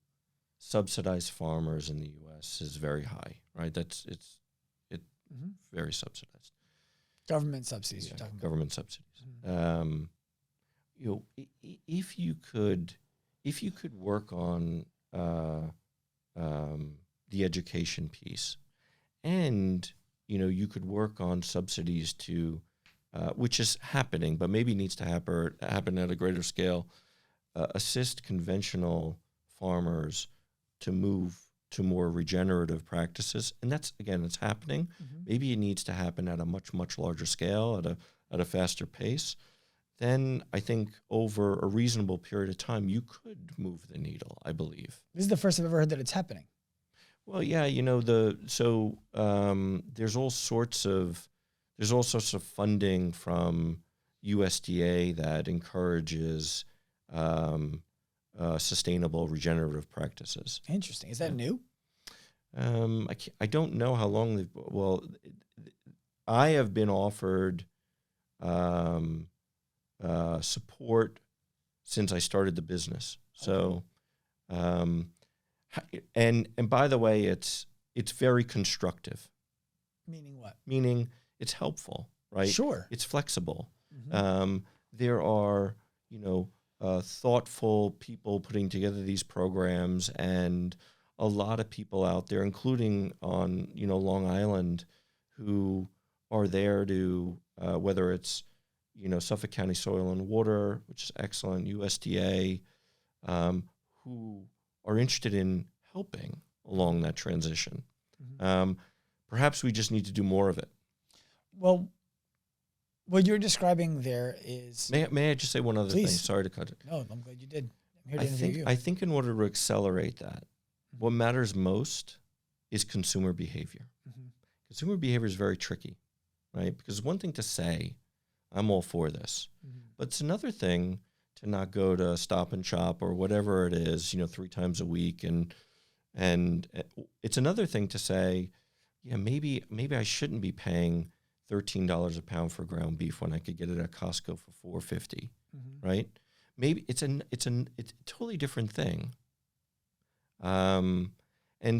subsidize farmers in the U.S. is very high, right? It's very subsidized. Government subsidies. You're talking government about. Subsidies. If you could work on the education piece, and you could work on subsidies to, which is happening, but maybe needs to happen at a greater scale, assist conventional farmers to move to more regenerative practices. And that's, again, it's happening. Maybe it needs to happen at a much, much larger scale, at a faster pace. Then I think over a reasonable period of time, you could move the needle, I believe. This is the first I've ever heard that it's happening. Well, yeah, there's all sorts of funding from USDA that encourages sustainable regenerative practices. Interesting. Is that new? I don't know how long I have been offered support since I started the business. So, and by the way, it's very constructive. Meaning what? Meaning it's helpful, right? Sure. It's flexible. There are, thoughtful people putting together these programs, and a lot of people out there, including on, Long Island, who are there to, whether it's Suffolk County Soil and Water, which is excellent, USDA, who are interested in helping along that transition. Mm-hmm. Perhaps we just need to do more of it. Well, what you're describing there is... May I just say one other thing? Sorry to cut it. No, I'm glad you did. I'm here to interview you. I think in order to accelerate that, what matters most is consumer behavior. Mm-hmm. Consumer behavior is very tricky, right? Because it's one thing to say, I'm all for this. Mm-hmm. But it's another thing to not go to Stop and Shop or whatever it is, 3 times a week. And it's another thing to say, yeah, maybe I shouldn't be paying $13 a pound for ground beef when I could get it at Costco for $4.50, right? Maybe it's a totally different thing. And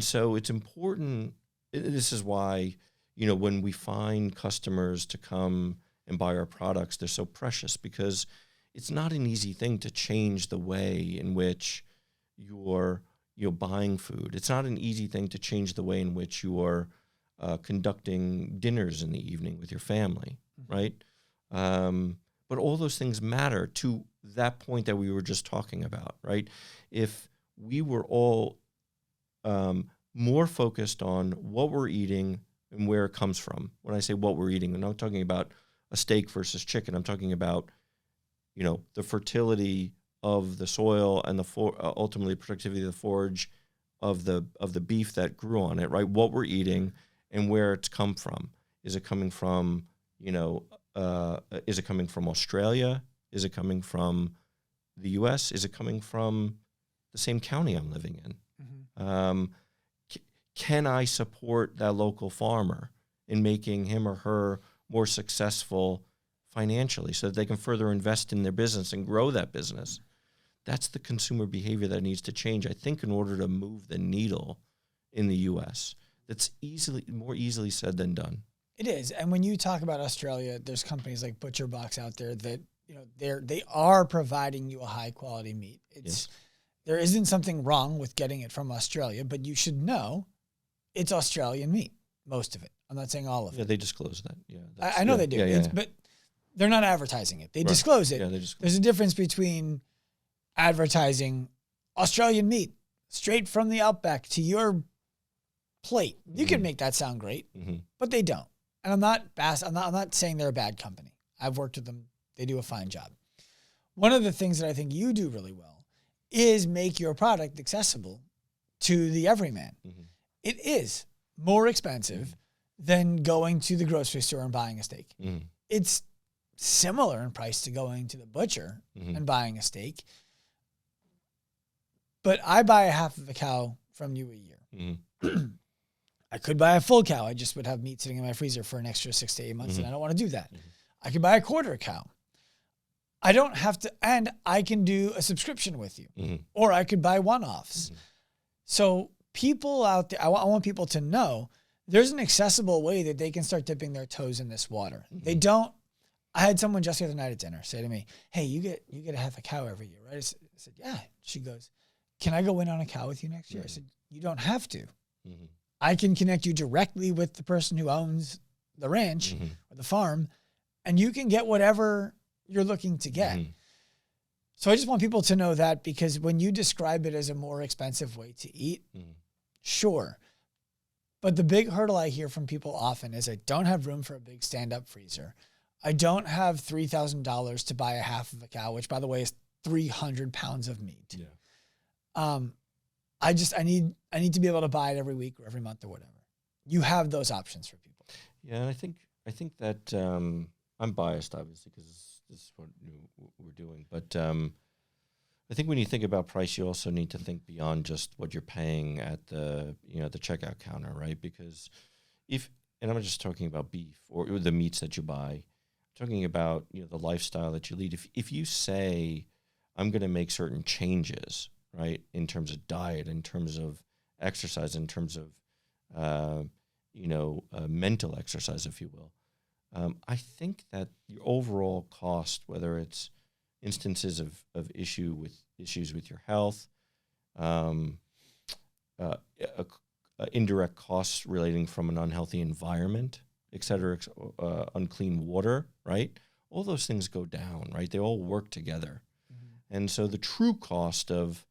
so it's important. This is why, when we find customers to come and buy our products, they're so precious, because it's not an easy thing to change the way in which you're buying food. It's not an easy thing to change the way in which you're conducting dinners in the evening with your family, right? But all those things matter to that point that we were just talking about, right? If we were all more focused on what we're eating and where it comes from. When I say what we're eating, I'm not talking about a steak versus chicken. I'm talking about, the fertility of the soil and the ultimately productivity of the forage of the beef that grew on it, right? What we're eating and where it's come from. Is it coming from, is it coming from Australia? Is it coming from the U.S.? Is it coming from the same county I'm living in? Mm-hmm. Can I support that local farmer in making him or her more successful financially so that they can further invest in their business and grow that business? That's the consumer behavior that needs to change, I think, in order to move the needle in the U.S. That's more easily said than done. It is. And when you talk about Australia, there's companies like Butcher Box out there that, they are providing you a high quality meat. There isn't something wrong with getting it from Australia, but you should know it's Australian meat, most of it. I'm not saying all of it. Yeah, they disclose that. Yeah, I know they do. Yeah. But they're not advertising it. They disclose it. Yeah, they disclose. There's a difference between advertising Australian meat straight from the outback to your plate. You can make that sound great, but they don't. And I'm not saying they're a bad company. I've worked with them. They do a fine job. One of the things that I think you do really well is make your product accessible to the everyman. It is more expensive than going to the grocery store and buying a steak. It's similar in price to going to the butcher and buying a steak. But I buy a half of a cow from you a year. I could buy a full cow. I just would have meat sitting in my freezer for an extra 6 to 8 months, and I don't want to do that. I could buy a quarter cow. I don't have to, and I can do a subscription with you, or I could buy one-offs. So people out there, I want people to know there's an accessible way that they can start dipping their toes in this water. They don't. I had someone just the other night at dinner say to me, "Hey, you get a half a cow every year, right?" I said, "Yeah." She goes, "Can I go in on a cow with you next year?" I said, "You don't have to. I can connect you directly with the person who owns the ranch or the farm, and you can get whatever you're looking to get." So I just want people to know that, because when you describe it as a more expensive way to eat, sure. But the big hurdle I hear from people often is I don't have room for a big stand-up freezer. I don't have $3,000 to buy a half of a cow, which, by the way, is 300 pounds of meat. I need to be able to buy it every week or every month or whatever. You have those options for people. Yeah, and I think that I'm biased, obviously, because this is what we're doing. But I think when you think about price, you also need to think beyond just what you're paying at the the checkout counter, right? Because and I'm not just talking about beef or the meats that you buy, I'm talking about the lifestyle that you lead. If you say I'm going to make certain changes, right, in terms of diet, in terms of exercise, in terms of mental exercise, if you will, I think that your overall cost, whether it's instances of issues with your health, indirect costs relating from an unhealthy environment, et cetera, unclean water, right? all those things go down, right? They all work together. Mm-hmm. And so the true cost of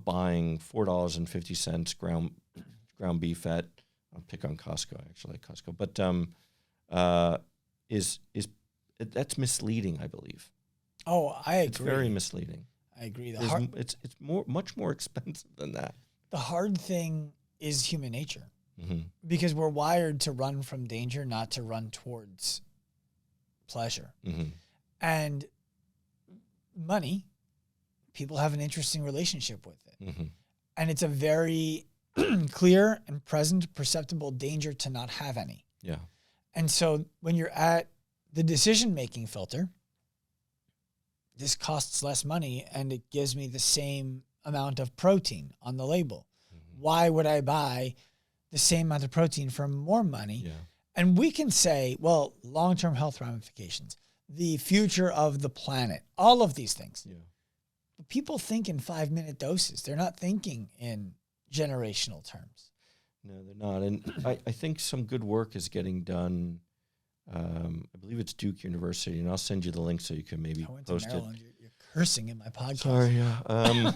buying $4.50 ground beef at, I'll pick on Costco, I actually like Costco, but that's misleading, I believe. Oh, I agree. It's very misleading. I agree. It's much more expensive than that. The hard thing is human nature, Mm-hmm. because we're wired to run from danger, not to run towards pleasure. Mm-hmm. And money, people have an interesting relationship with it. Mm-hmm. And it's a very clear and present, perceptible danger to not have any. Yeah. And so when you're at the decision-making filter, this costs less money and it gives me the same amount of protein on the label. Mm-hmm. Why would I buy the same amount of protein for more money? Yeah. And we can say, well, long-term health ramifications, the future of the planet, all of these things. Yeah. But people think in 5-minute doses. They're not thinking in generational terms. No, they're not. And I think some good work is getting done. I believe it's Duke University, and I'll send you the link so you can maybe post it. You're cursing in my podcast. Sorry, yeah.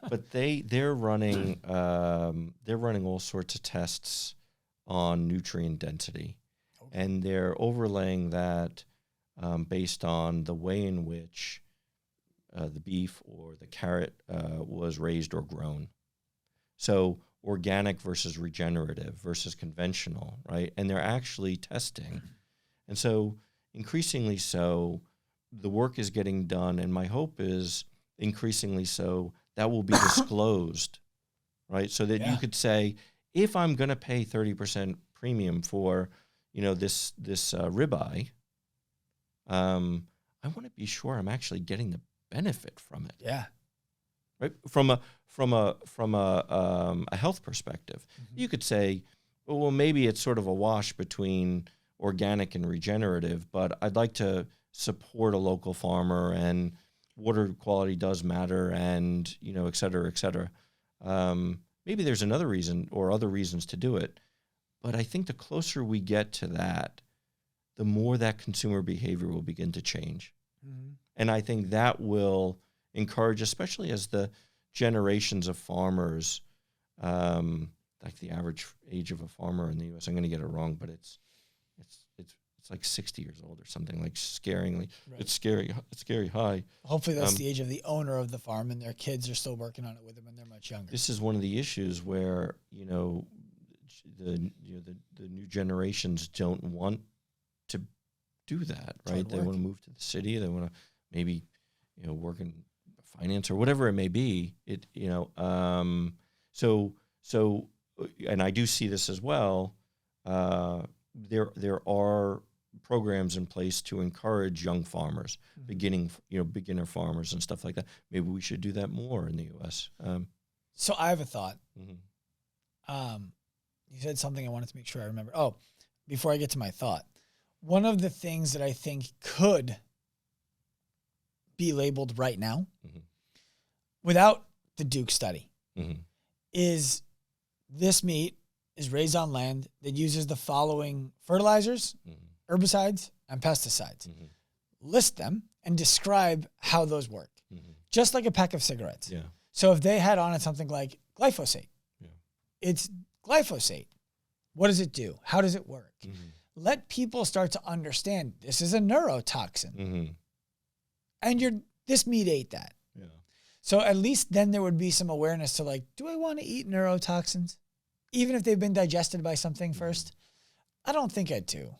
But they're running all sorts of tests on nutrient density, okay. And they're overlaying that based on the way in which the beef or the carrot was raised or grown. So organic versus regenerative versus conventional, right? And they're actually testing. And so increasingly so, the work is getting done, and my hope is increasingly so that will be disclosed, right? So that you could say, if I'm going to pay 30% premium for, this ribeye, I want to be sure I'm actually getting the benefit from it. Yeah. Right? From a health perspective, mm-hmm. You could say, well, maybe it's sort of a wash between organic and regenerative, but I'd like to support a local farmer, and water quality does matter, and et cetera, et cetera. Maybe there's another reason or other reasons to do it, but I think the closer we get to that, the more that consumer behavior will begin to change. Mm-hmm. And I think that will encourage, especially as the generations of farmers, like the average age of a farmer in the U.S., I'm going to get it wrong, but it's like 60 years old or something, like scaringly. Right. It's scary high. Hopefully that's the age of the owner of the farm, and their kids are still working on it with them when they're much younger. This is one of the issues where the new generations don't want to do that, right? They want to move to the city. They want to maybe work in finance or whatever it may be. So and I do see this as well. There are programs in place to encourage young farmers, mm-hmm. beginner farmers and stuff like that. Maybe we should do that more in the U.S. So I have a thought. Mm-hmm. You said something I wanted to make sure I remember. Oh, before I get to my thought, one of the things that I think could be labeled right now, mm-hmm. without the Duke study, mm-hmm. is this meat is raised on land that uses the following fertilizers, mm-hmm. herbicides, and pesticides. Mm-hmm. List them and describe how those work. Mm-hmm. Just like a pack of cigarettes. Yeah. So if they had on it something like glyphosate, it's glyphosate. What does it do? How does it work? Mm-hmm. Let people start to understand this is a neurotoxin. Mm-hmm. And this meat ate that. Yeah. So at least then there would be some awareness to like, do I want to eat neurotoxins? Even if they've been digested by something first? I don't think I'd do.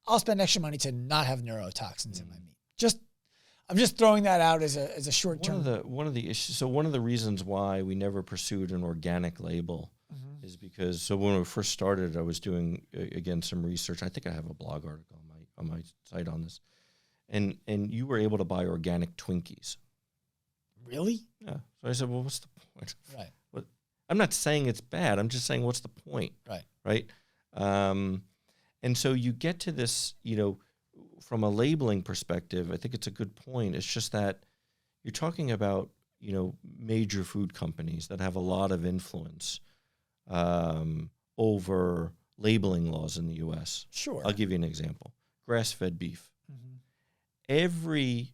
I'll spend extra money to not have neurotoxins in my meat. I'm just throwing that out as a short term. One of the issues. So one of the reasons why we never pursued an organic label mm-hmm. is because when we first started, I was doing again some research. I think I have a blog article on my site on this, and you were able to buy organic Twinkies. Really? Yeah. So I said, well, what's the point? Right. I'm not saying it's bad. I'm just saying, what's the point? Right. Right. And so you get to this, from a labeling perspective, I think it's a good point. It's just that you're talking about, major food companies that have a lot of influence over labeling laws in the U.S. Sure. I'll give you an example. Grass-fed beef. Mm-hmm. every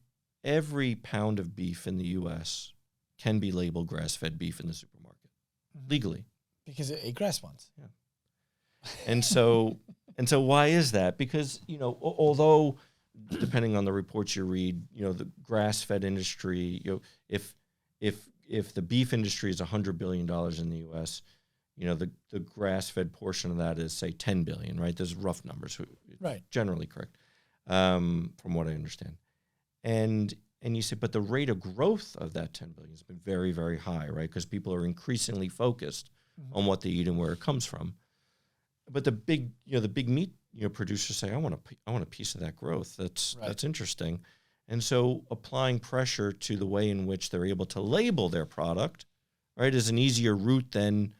pound of beef in the U.S. can be labeled grass-fed beef in the supermarket legally. Because it ate grass once. Yeah. And so why is that? Because, although depending on the reports you read, the grass-fed industry, if the beef industry is $100 billion in the U.S., the grass-fed portion of that is, say, $10 billion, right? Those are rough numbers. Right. Generally correct, from what I understand. And you say, but the rate of growth of that 10 billion has been very, very high, right? Because people are increasingly focused on what they eat and where it comes from. But the big meat producers say, I want a piece of that growth. That's interesting. And so applying pressure to the way in which they're able to label their product, right, is an easier route than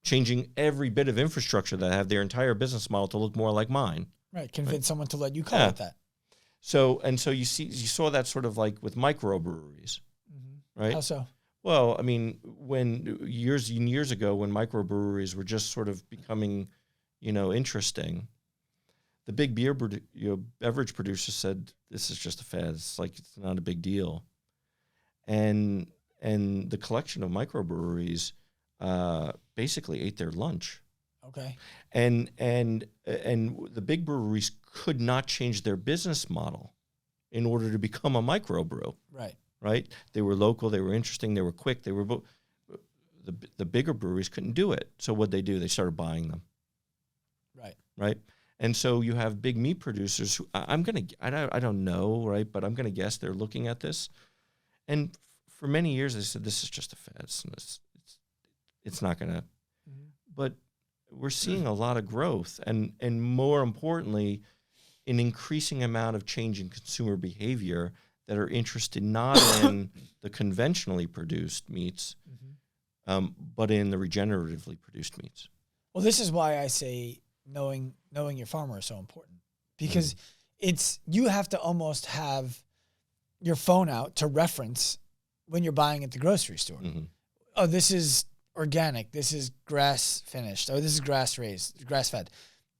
changing every bit of infrastructure that have their entire business model to look more like mine. Right. Convince someone to let you call it that. So you saw that sort of like with microbreweries, right? How so? Well, I mean, when years ago, when microbreweries were just sort of becoming, interesting, the big beverage producers said, this is just a fad. It's not a big deal. And the collection of microbreweries basically ate their lunch. Okay. And the big breweries could not change their business model in order to become a microbrew. Right. Right? They were local, they were interesting, they were quick, they were the bigger breweries couldn't do it. So what'd they do? They started buying them. Right. Right? And so you have big meat producers who I don't know, right? But I'm going to guess they're looking at this. And for many years they said, this is just a fad. It's not going to. But we're seeing a lot of growth and more importantly, an increasing amount of change in consumer behavior that are interested not in the conventionally produced meats, but in the regeneratively produced meats. Well, this is why I say knowing your farmer is so important, because you have to almost have your phone out to reference when you're buying at the grocery store. Oh, this is organic. This is grass finished. Oh, this is grass raised, grass fed.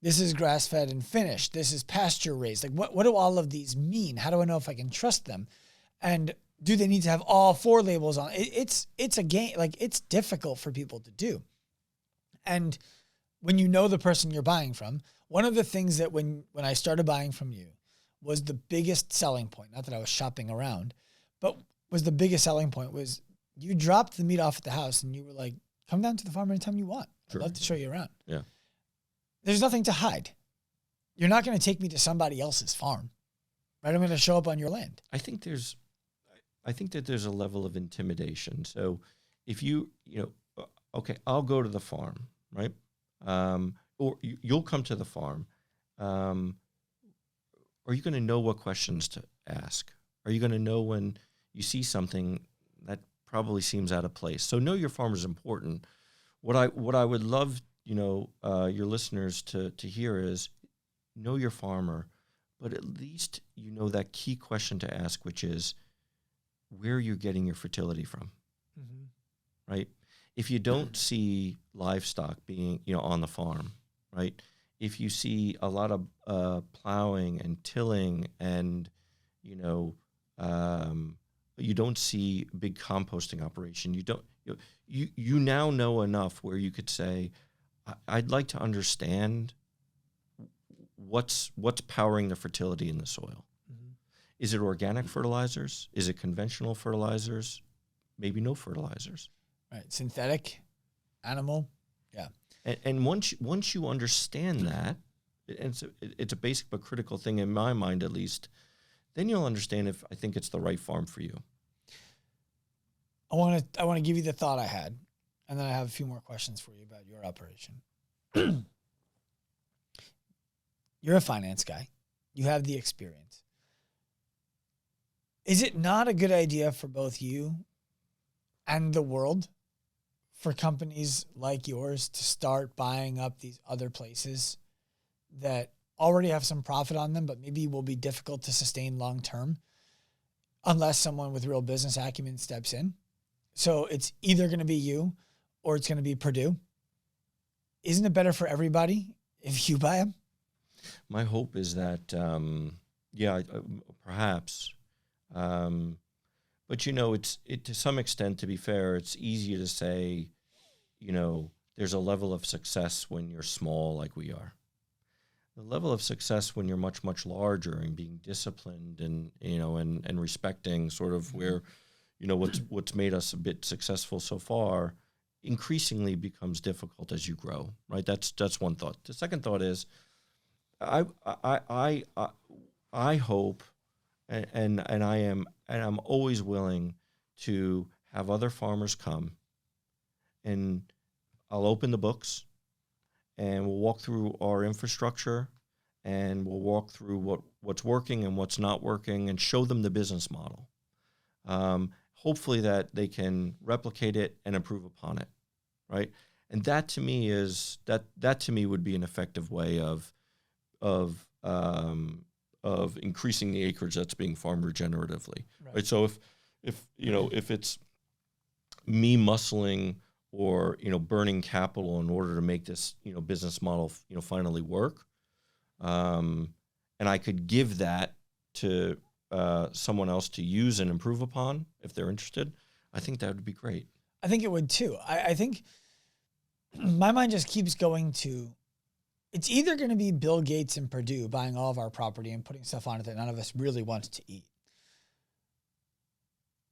This is grass fed and finished. This is pasture raised. Like what do all of these mean? How do I know if I can trust them? And do they need to have all 4 labels on? It's a game. Like it's difficult for people to do. And when you know the person you're buying from, one of the things that when I started buying from you was the biggest selling point, not that I was shopping around, but was the biggest selling point was you dropped the meat off at the house and you were like, come down to the farm anytime you want. I'd love to show you around. Yeah. There's nothing to hide. You're not going to take me to somebody else's farm, right? I'm going to show up on your land. I think that there's a level of intimidation. So if okay, I'll go to the farm, right? Or you'll come to the farm. Are you going to know what questions to ask? Are you going to know when you see something that probably seems out of place? So know your farmer is important. What I would love, your listeners to hear is know your farmer, but at least you know that key question to ask, which is where you're getting your fertility from, right? If you don't see livestock being, on the farm, right? If you see a lot of plowing and tilling and, you don't see a big composting operation. You now know enough where you could say, I'd like to understand what's powering the fertility in the soil. Is it organic fertilizers? Is it conventional fertilizers? Maybe no fertilizers. Right. Synthetic, animal. Yeah. And once you understand that, and it's a basic but critical thing in my mind at least, then you'll understand if I think it's the right farm for you. I want to give you the thought I had, and then I have a few more questions for you about your operation. You're a finance guy. You have the experience. Is it not a good idea for both you and the world for companies like yours to start buying up these other places that already have some profit on them, but maybe will be difficult to sustain long term unless someone with real business acumen steps in? So it's either going to be you or it's going to be Purdue. Isn't it better for everybody if you buy them? My hope is that Yeah, perhaps. But it's to some extent, to be fair, it's easier to say, there's a level of success when you're small like we are. The level of success when you're much, much larger and being disciplined and, and respecting sort of where, what's made us a bit successful so far increasingly becomes difficult as you grow, right? That's one thought. The second thought is I hope and I'm always willing to have other farmers come, and I'll open the books and we'll walk through our infrastructure and we'll walk through what's working and what's not working and show them the business model. Hopefully that they can replicate it and improve upon it, right? And that to me would be an effective way of increasing the acreage that's being farmed regeneratively, right? So if it's me muscling or burning capital in order to make this business model finally work, and I could give that to someone else to use and improve upon if they're interested, I think that would be great. I think it would too. I think my mind just keeps going to, it's either going to be Bill Gates and Purdue buying all of our property and putting stuff on it that none of us really wants to eat,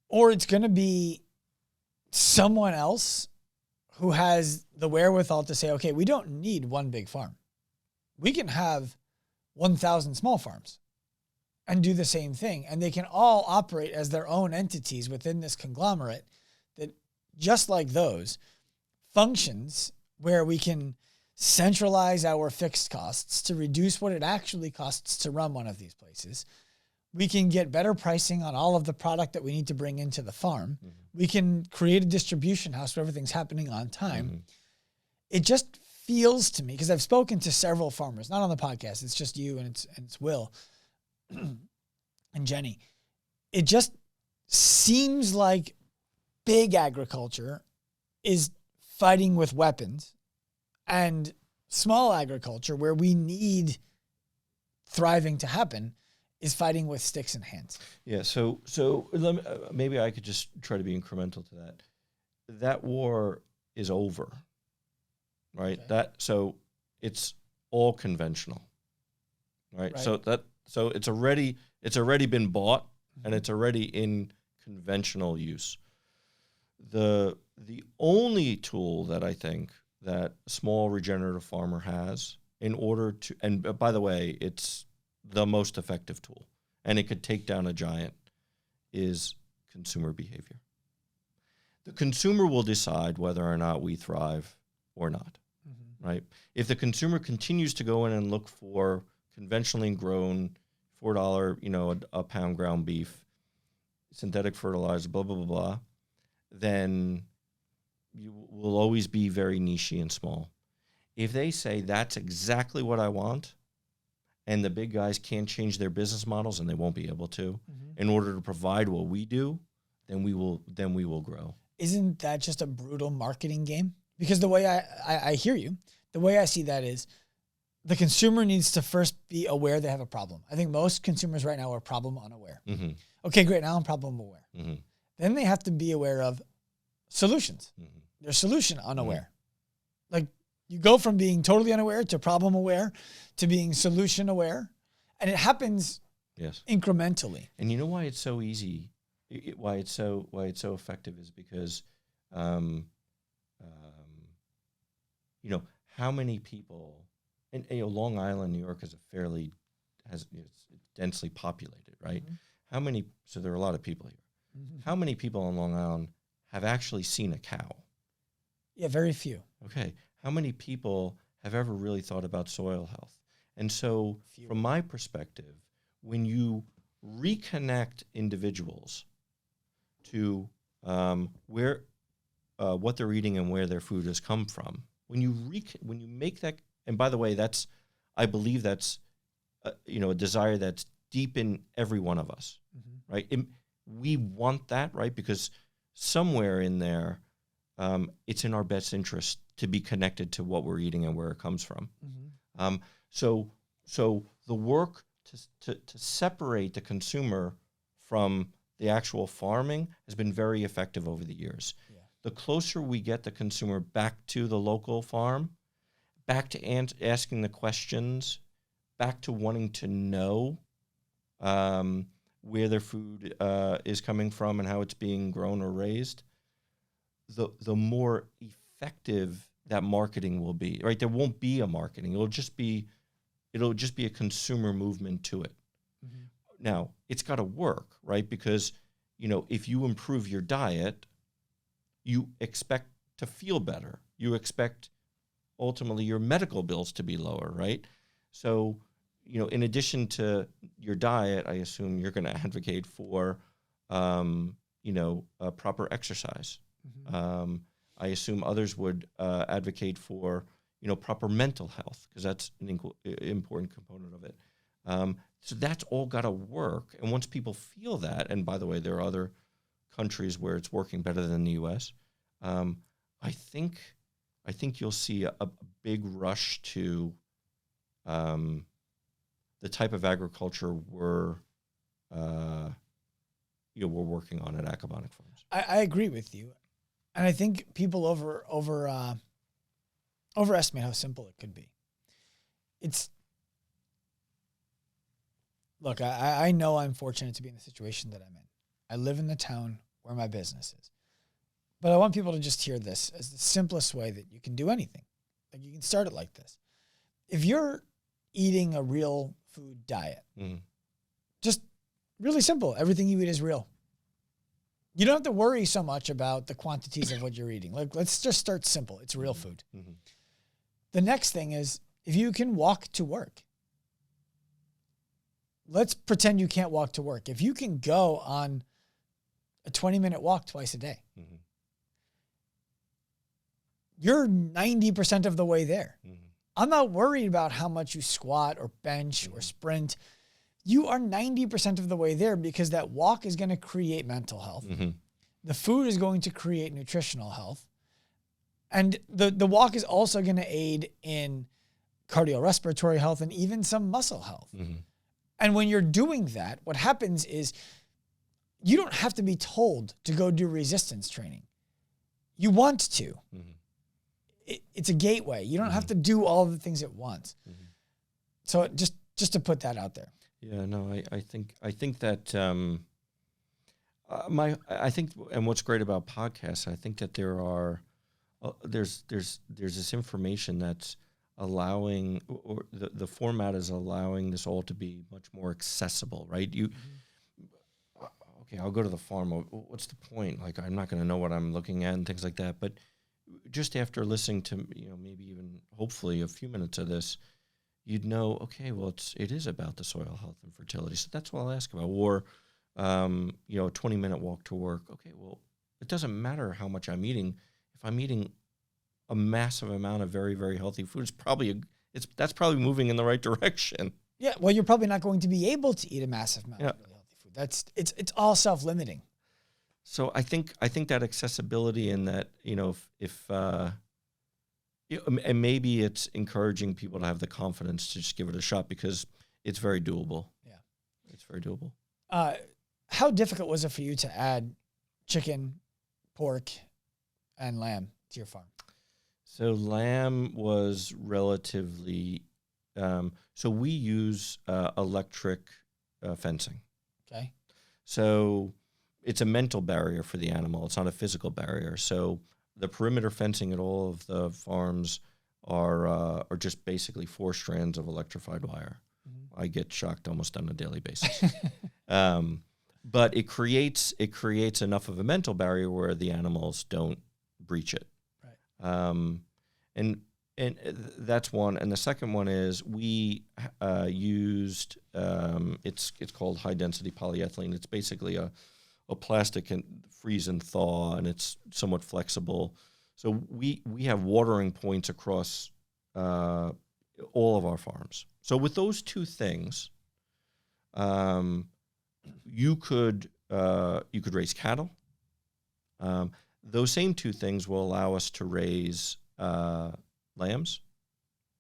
or it's going to be someone else who has the wherewithal to say, okay, we don't need one big farm. We can have 1,000 small farms and do the same thing. And they can all operate as their own entities within this conglomerate that, just like those, functions where we can centralize our fixed costs to reduce what it actually costs to run one of these places. We can get better pricing on all of the product that we need to bring into the farm. Mm-hmm. We can create a distribution house where everything's happening on time. Mm-hmm. It just feels to me, because I've spoken to several farmers, not on the podcast, it's just you and it's Will and Jenny. It just seems like big agriculture is fighting with weapons, and small agriculture, where we need thriving to happen, is fighting with sticks and hands. Yeah, so let me, maybe I could just try to be incremental to that. That war is over, right? Okay. So it's all conventional, right? So it's already been bought, mm-hmm. and it's already in conventional use. The only tool that I think that a small regenerative farmer has in order to, and by the way, it's the most effective tool, and it could take down a giant, is consumer behavior. The consumer will decide whether or not we thrive or not, mm-hmm. right? If the consumer continues to go in and look for conventionally grown $4, a pound ground beef, synthetic fertilizer, blah, blah, blah, blah, then you will always be very niche-y and small. If they say that's exactly what I want, and the big guys can't change their business models, and they won't be able to, mm-hmm. in order to provide what we do, then we will grow. Isn't that just a brutal marketing game? Because the way I hear you, the way I see that is the consumer needs to first be aware they have a problem. I think most consumers right now are problem unaware. Mm-hmm. Okay, great, now I'm problem aware. Mm-hmm. Then they have to be aware of solutions. Mm-hmm. They're solution unaware. Mm-hmm. Like, you go from being totally unaware to problem aware to being solution aware, and it happens incrementally. And you know why it's so easy? Why it's so effective is because, how many people, and Long Island, New York, is it's densely populated, right? Mm-hmm. So there are a lot of people here. Mm-hmm. How many people on Long Island have actually seen a cow? Yeah, very few. Okay. How many people have ever really thought about soil health? And so, from my perspective, when you reconnect individuals to what they're eating and where their food has come from, when you make that, and by the way, I believe that's a desire that's deep in every one of us, mm-hmm. right? We want that, right? Because somewhere in there, it's in our best interest to be connected to what we're eating and where it comes from. Mm-hmm. So the work to separate the consumer from the actual farming has been very effective over the years. Yeah. The closer we get the consumer back to the local farm, back to asking the questions, back to wanting to know where their food is coming from and how it's being grown or raised, the more effective that marketing will be. Right? There won't be a marketing. It'll just be a consumer movement to it. Mm-hmm. Now, it's got to work, right? Because, if you improve your diet, you expect to feel better. You expect ultimately your medical bills to be lower, right? So, in addition to your diet, I assume you're going to advocate for, proper exercise. Mm-hmm. I assume others would advocate for, proper mental health, because that's an important component of it. So that's all got to work. And once people feel that, and by the way, there are other countries where it's working better than the U.S., I think you'll see a big rush to the type of agriculture we're working on at Acabonac Farms. I agree with you, and I think people overestimate how simple it could be. Look, I know I'm fortunate to be in the situation that I'm in. I live in the town where my business is. But I want people to just hear this as the simplest way that you can do anything. Like, you can start it like this. If you're eating a real food diet, just really simple. Everything you eat is real. You don't have to worry so much about the quantities of what you're eating. Like, let's just start simple. It's real food. Mm-hmm. The next thing is, if you can walk to work, let's pretend you can't walk to work. If you can go on a 20-minute walk twice a day, mm-hmm. you're 90% of the way there. Mm-hmm. I'm not worried about how much you squat or bench mm-hmm. or sprint. You are 90% of the way there, because that walk is going to create mental health. Mm-hmm. The food is going to create nutritional health. And the walk is also going to aid in cardiorespiratory health and even some muscle health. Mm-hmm. And when you're doing that, what happens is you don't have to be told to go do resistance training. You want to. Mm-hmm. It's a gateway. You don't mm-hmm. have to do all the things at once. Mm-hmm. So just to put that out there. Yeah, no, I think that I think, and what's great about podcasts, I think that there's this information that's allowing, or the format is allowing this all to be much more accessible, right? Mm-hmm. Okay, I'll go to the farm. What's the point? Like, I'm not going to know what I'm looking at and things like that. But just after listening to, maybe even hopefully a few minutes of this, you'd know, okay, well, it is about the soil health and fertility. So that's what I'll ask about. Or, a 20-minute walk to work. Okay, well, it doesn't matter how much I'm eating. If I'm eating a massive amount of very, very healthy food, that's probably moving in the right direction. Yeah, well, you're probably not going to be able to eat a massive amount of really healthy food. It's all self-limiting. So I think that accessibility, and that, and maybe it's encouraging people to have the confidence to just give it a shot, because it's very doable. Yeah, it's very doable. How difficult was it for you to add chicken, pork, and lamb to your farm? So lamb was relatively, so we use electric fencing. Okay. So it's a mental barrier for the animal. It's not a physical barrier. So the perimeter fencing at all of the farms are just basically 4 strands of electrified wire. Mm-hmm. I get shocked almost on a daily basis. But it creates enough of a mental barrier where the animals don't breach it. Right. And that's one. And the second one is we used it's called high density polyethylene. It's basically a plastic and freeze and thaw, and it's somewhat flexible. So we have watering points across all of our farms. So with those two things, you could raise cattle. Those same two things will allow us to raise lambs,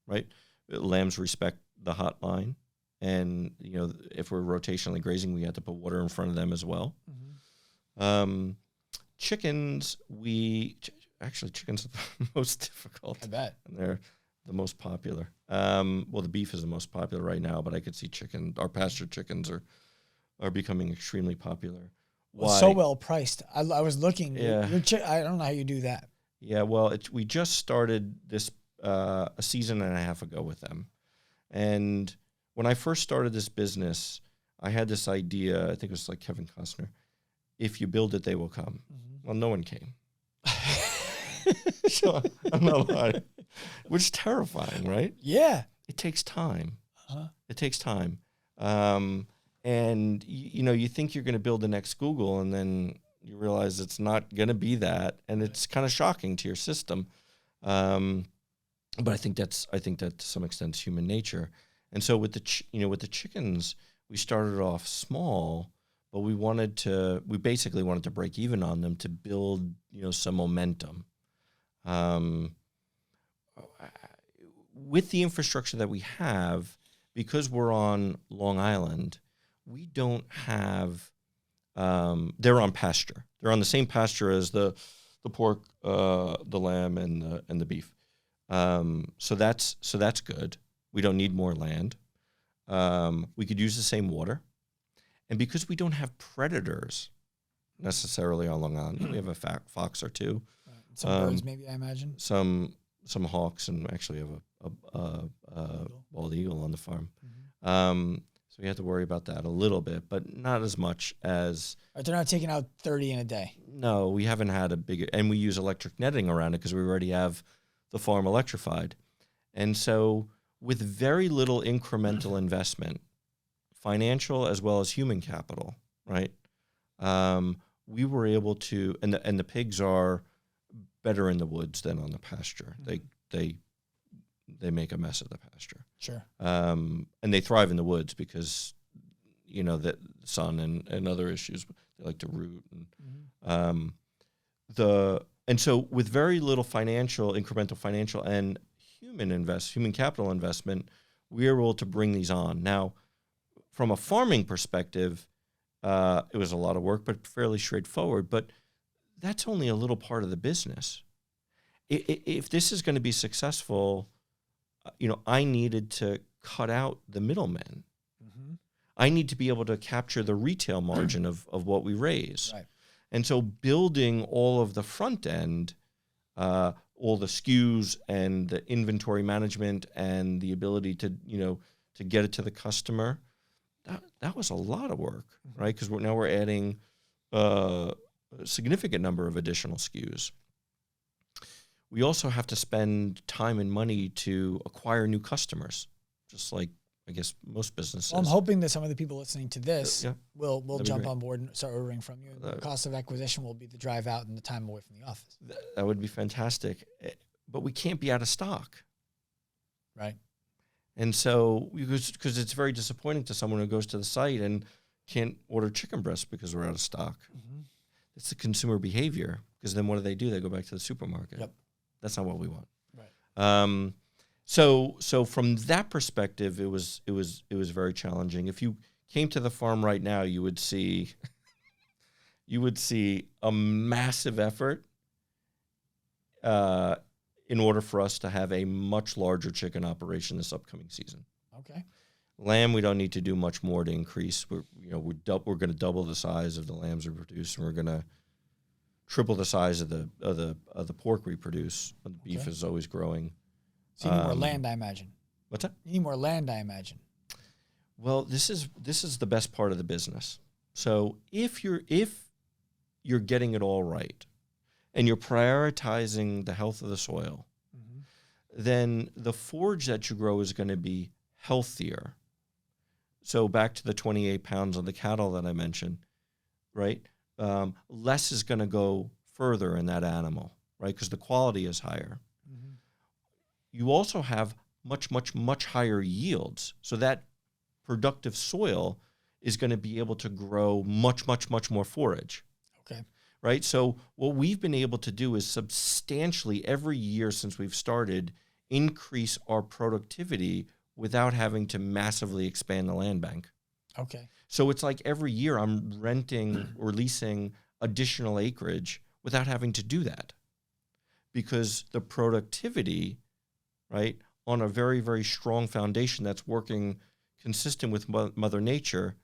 right? Lambs respect the hot line, and if we're rotationally grazing, we have to put water in front of them as well. Chickens, chickens are the most difficult. I bet. And they're the most popular. The beef is the most popular right now, but I could see our pasture chickens are becoming extremely popular. Well, so well priced. I was looking. Yeah. I don't know how you do that. Yeah, well, we just started this a season and a half ago with them. And when I first started this business, I had this idea, I think it was like Kevin Costner, if you build it, they will come. Well, no one came. So, I'm not lying. Which is terrifying, right? Yeah. It takes time. It takes time. And, you think you're going to build the next Google, and then you realize it's not going to be that, and it's kind of shocking to your system. But I think that to some extent is human nature. And so with the chickens, we started off small, but we basically wanted to break even on them to build, some momentum. With the infrastructure that we have, because we're on Long Island, we don't have, they're on pasture. They're on the same pasture as the pork, the lamb, and the beef. So that's good. We don't need more land. We could use the same water. And because we don't have predators necessarily on Long Island, we have a fox or two. Some birds, maybe, I imagine. Some hawks, and actually have a bald eagle on the farm. So we have to worry about that a little bit, but not as much as... They're not taking out 30 in a day. No, we haven't had a big... And we use electric netting around it because we already have the farm electrified. And so with very little incremental investment, financial as well as human capital, right? We were able to... And the pigs are better in the woods than on the pasture. They make a mess of the pasture. Sure. And they thrive in the woods because, the sun and other issues. They like to root. And so with very little incremental financial and human capital investment, we were able to bring these on. Now, from a farming perspective, it was a lot of work, but fairly straightforward. But that's only a little part of the business. If this is going to be successful, I needed to cut out the middlemen. I need to be able to capture the retail margin of what we raise. Right. And so building all of the front end, all the SKUs and the inventory management and the ability to get it to the customer, that was a lot of work, right? Because now we're adding a significant number of additional SKUs. We also have to spend time and money to acquire new customers, just like, I guess, most businesses. Well, I'm hoping that some of the people listening to this will jump on board and start ordering from you. The cost of acquisition will be the drive out and the time away from the office. That would be fantastic. But we can't be out of stock. Right. And so, because it's very disappointing to someone who goes to the site and can't order chicken breast because we're out of stock. It's the consumer behavior, because then what do? They go back to the supermarket. Yep. That's not what we want. Right. So from that perspective, it was very challenging. If you came to the farm right now, you would see a massive effort in order for us to have a much larger chicken operation this upcoming season. Okay. Lamb, we don't need to do much more to increase. We're going to double the size of the lambs we produce, and we're going to triple the size of the pork we produce. The beef is always growing. So you need more land, I imagine. What's that? You need more land, I imagine. Well, this is the best part of the business. So if you're getting it all right, and you're prioritizing the health of the soil, then the forage that you grow is going to be healthier. So back to the 28 pounds on the cattle that I mentioned, right? Less is going to go further in that animal, right? Because the quality is higher. You also have much, much, much higher yields. So that productive soil is going to be able to grow much, much, much more forage. Okay. Right? So what we've been able to do is substantially every year since we've started increase our productivity without having to massively expand the land bank. Okay. So it's like every year I'm renting or leasing additional acreage without having to do that, because the productivity, right, on a very, very strong foundation that's working consistent with Mother Nature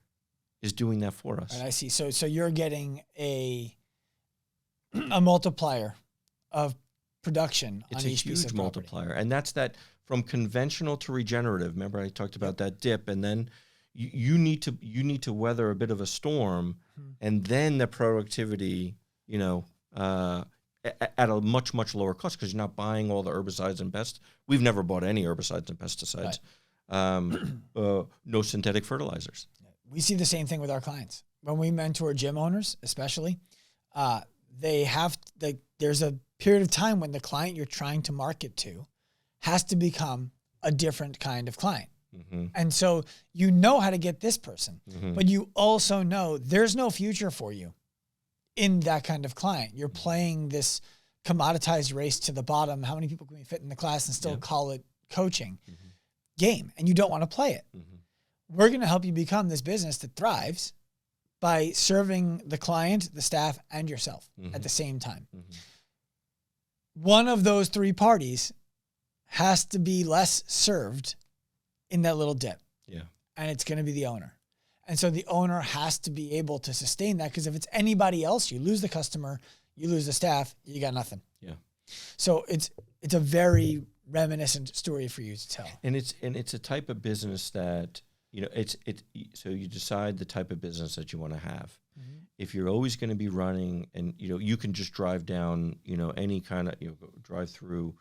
is doing that for us. Right, I see. So you're getting a multiplier of production It's on a each piece huge of property. multiplier. And that's that from conventional to regenerative. Remember I talked about that dip, and then you need to weather a bit of a storm, and then the productivity, at a much, much lower cost, because you're not buying all the herbicides and pests. We've never bought any herbicides and pesticides. Right. No synthetic fertilizers. We see the same thing with our clients. When we mentor gym owners, especially, there's a period of time when the client you're trying to market to has to become a different kind of client. Mm-hmm. And so you know how to get this person, but you also know there's no future for you in that kind of client. You're playing this commoditized race to the bottom. How many people can we fit in the class and still call it coaching game? And you don't want to play it. We're going to help you become this business that thrives by serving the client, the staff, and yourself at the same time. One of those three parties has to be less served in that little dip. Yeah. And it's going to be the owner. And so the owner has to be able to sustain that, because if it's anybody else, you lose the customer, you lose the staff, you got nothing. Yeah. So it's a very reminiscent story for you to tell. And it's a type of business that, so you decide the type of business that you want to have. If you're always going to be running, and you can just drive down, any kind of, drive through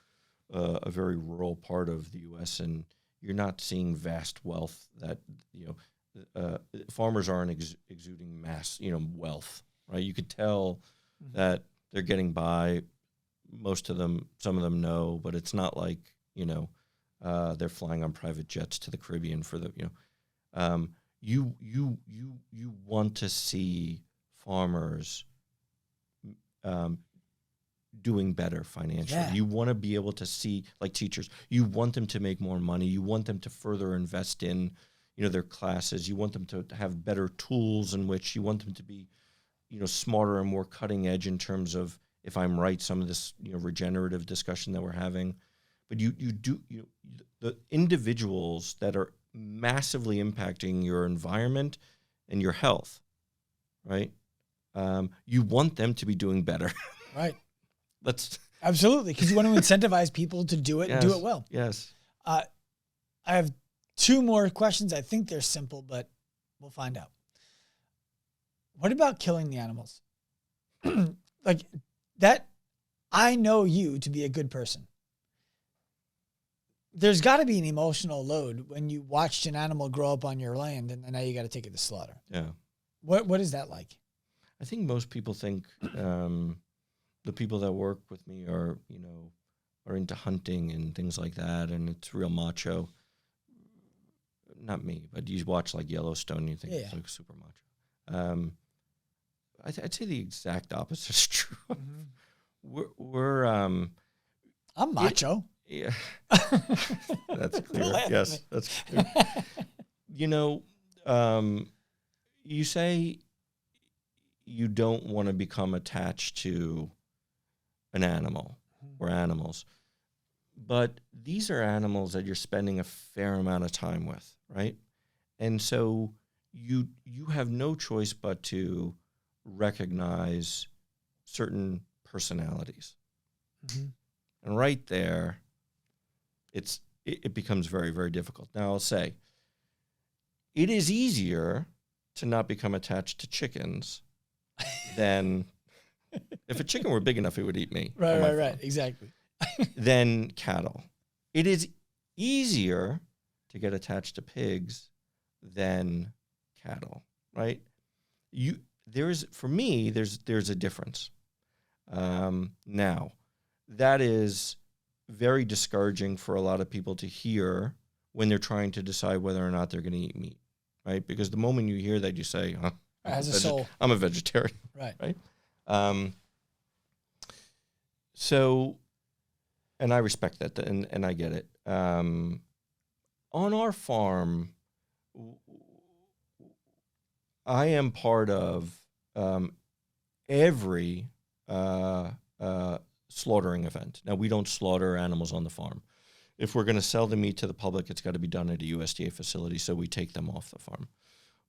a very rural part of the U.S. and you're not seeing vast wealth that, farmers aren't exuding mass, wealth, right? You could tell that they're getting by. Most of them, some of them no, but it's not like, they're flying on private jets to the Caribbean for the, you want to see farmers doing better financially. Yeah. You want to be able to see, like teachers, you want them to make more money. You want them to further invest in, their classes. You want them to have better tools in which you want them to be, smarter and more cutting edge in terms of, if I'm right, some of this, regenerative discussion that we're having. But the individuals that are massively impacting your environment and your health, right? You want them to be doing better. Right. Absolutely, because you want to incentivize people to do it and do it well. Yes. I have two more questions. I think they're simple, but we'll find out. What about killing the animals? Like that, I know you to be a good person. There's got to be an emotional load when you watched an animal grow up on your land and now you got to take it to slaughter. Yeah. What is that like? I think most people think the people that work with me are into hunting and things like that, and it's real macho. Not me, but you watch like Yellowstone and you think it's like super macho. I'd say the exact opposite is true. We're I'm macho. Yeah. That's clear. Yes, that's clear. You say you don't want to become attached to an animal or animals, but these are animals that you're spending a fair amount of time with, right? And so you have no choice but to recognize certain personalities. And right there, it becomes very, very difficult. Now I'll say, it is easier to not become attached to chickens than if a chicken were big enough, it would eat me. Right. Exactly. Than cattle. It is easier to get attached to pigs than cattle, right? For me, there's a difference. Now, that is very discouraging for a lot of people to hear when they're trying to decide whether or not they're going to eat meat, right? Because the moment you hear that, you say, I'm a vegetarian. Right? So, and I respect that, and I get it. On our farm, I am part of every slaughtering event. Now, we don't slaughter animals on the farm. If we're going to sell the meat to the public, it's got to be done at a USDA facility, so we take them off the farm.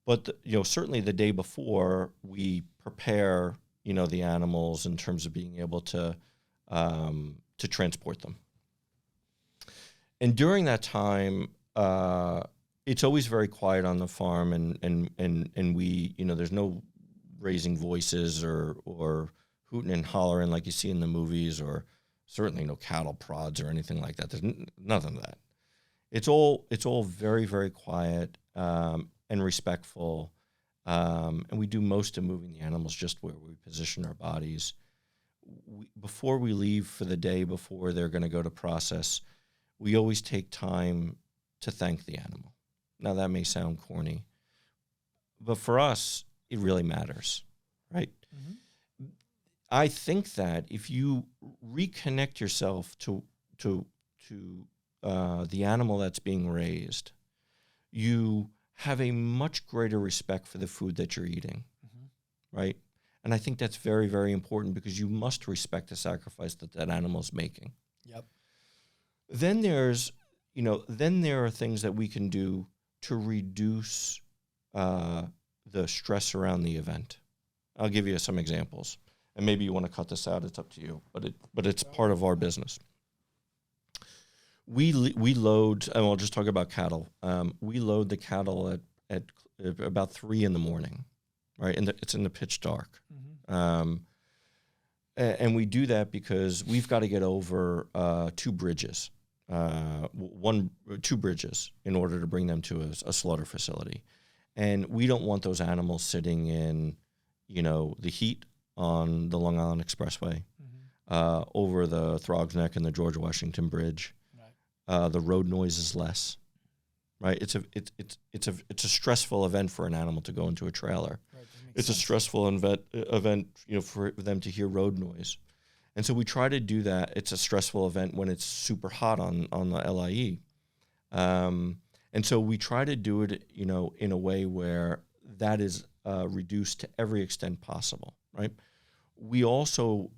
But certainly the day before, we prepare the animals in terms of being able to transport them. And during that time, it's always very quiet on the farm, and we there's no raising voices or hooting and hollering like you see in the movies, or certainly no cattle prods or anything like that. There's nothing of that. It's all very, very quiet and respectful, and we do most of moving the animals just where we position our bodies. Before we leave for the day, before they're going to go to process, we always take time to thank the animal. Now, that may sound corny, but for us, it really matters, right? Mm-hmm. I think that if you reconnect yourself to the animal that's being raised, you have a much greater respect for the food that you're eating, mm-hmm. right? And I think that's very, very important, because you must respect the sacrifice that animal's making. Yep. Then there are things that we can do to reduce the stress around the event. I'll give you some examples, and maybe you want to cut this out. It's up to you, but it's part of our business. We load, and I'll just talk about cattle. We load the cattle at about 3 a.m, right? It's in the pitch dark. Mm-hmm. And we do that because we've got to get over 2 bridges, 2 bridges in order to bring them to a slaughter facility. And we don't want those animals sitting in, the heat on the Long Island Expressway, mm-hmm. Over the Throgs Neck and the George Washington Bridge. Right. The road noise is less, right? It's a stressful event for an animal to go into a trailer. Right, it's sense. A stressful event, for them to hear road noise. And so we try to do that. It's a stressful event when it's super hot on the LIE. And so we try to do it, in a way where that is reduced to every extent possible, right? We also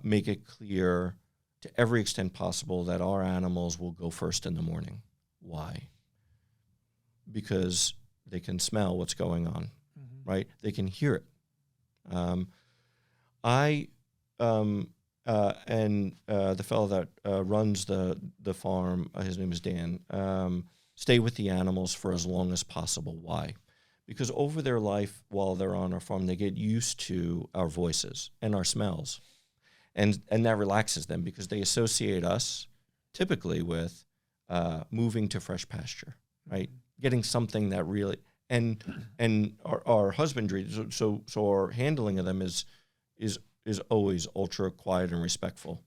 make it clear to every extent possible that our animals will go first in the morning. Why? Because they can smell what's going on, mm-hmm. right? They can hear it. The fellow that runs the farm, his name is Dan, stay with the animals for as long as possible. Why? Because over their life, while they're on our farm, they get used to our voices and our smells. And that relaxes them, because they associate us typically with moving to fresh pasture, right? Getting something that really, and our husbandry, so our handling of them is always ultra quiet and respectful.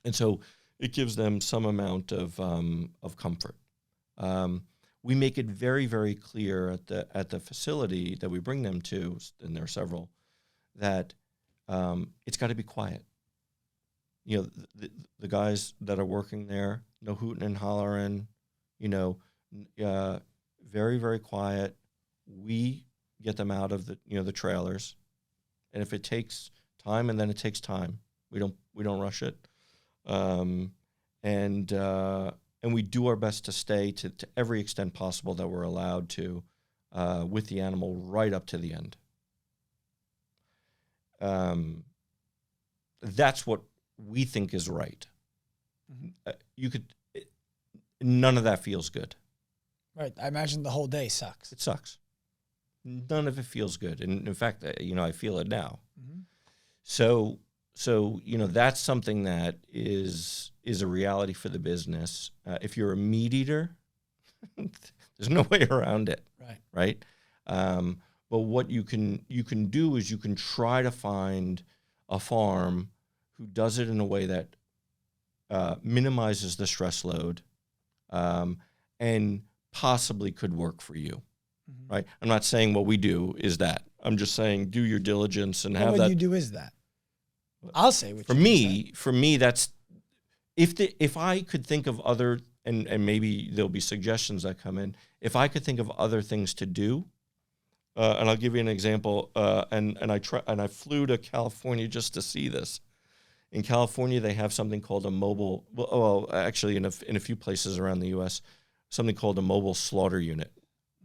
And so it gives them some amount of comfort. We make it very, very clear at the facility that we bring them to, and there are several, that it's got to be quiet. The guys that are working there, no hooting and hollering, very, very quiet. We get them out of the trailers, and if it takes time, and then it takes time, we don't rush it, and we do our best to stay to every extent possible that we're allowed to with the animal right up to the end. That's what we think is right. Mm-hmm. None of that feels good. Right. I imagine the whole day sucks. It sucks. None of it feels good. And in fact, I feel it now. Mm-hmm. So that's something that is a reality for the business. If you're a meat eater, there's no way around it. Right. But what you can do is you can try to find a farm who does it in a way that minimizes the stress load, and possibly could work for you. Mm-hmm. Right. I'm not saying what we do is that. I'm just saying do your diligence and have that. What you do is that. I'll say what for me. That's if I could think of other and maybe there'll be suggestions that come in. If I could think of other things to do, and I'll give you an example. And I flew to California just to see this. In California, they have something called a mobile. Well, actually, in a few places around the U.S., something called a mobile slaughter unit.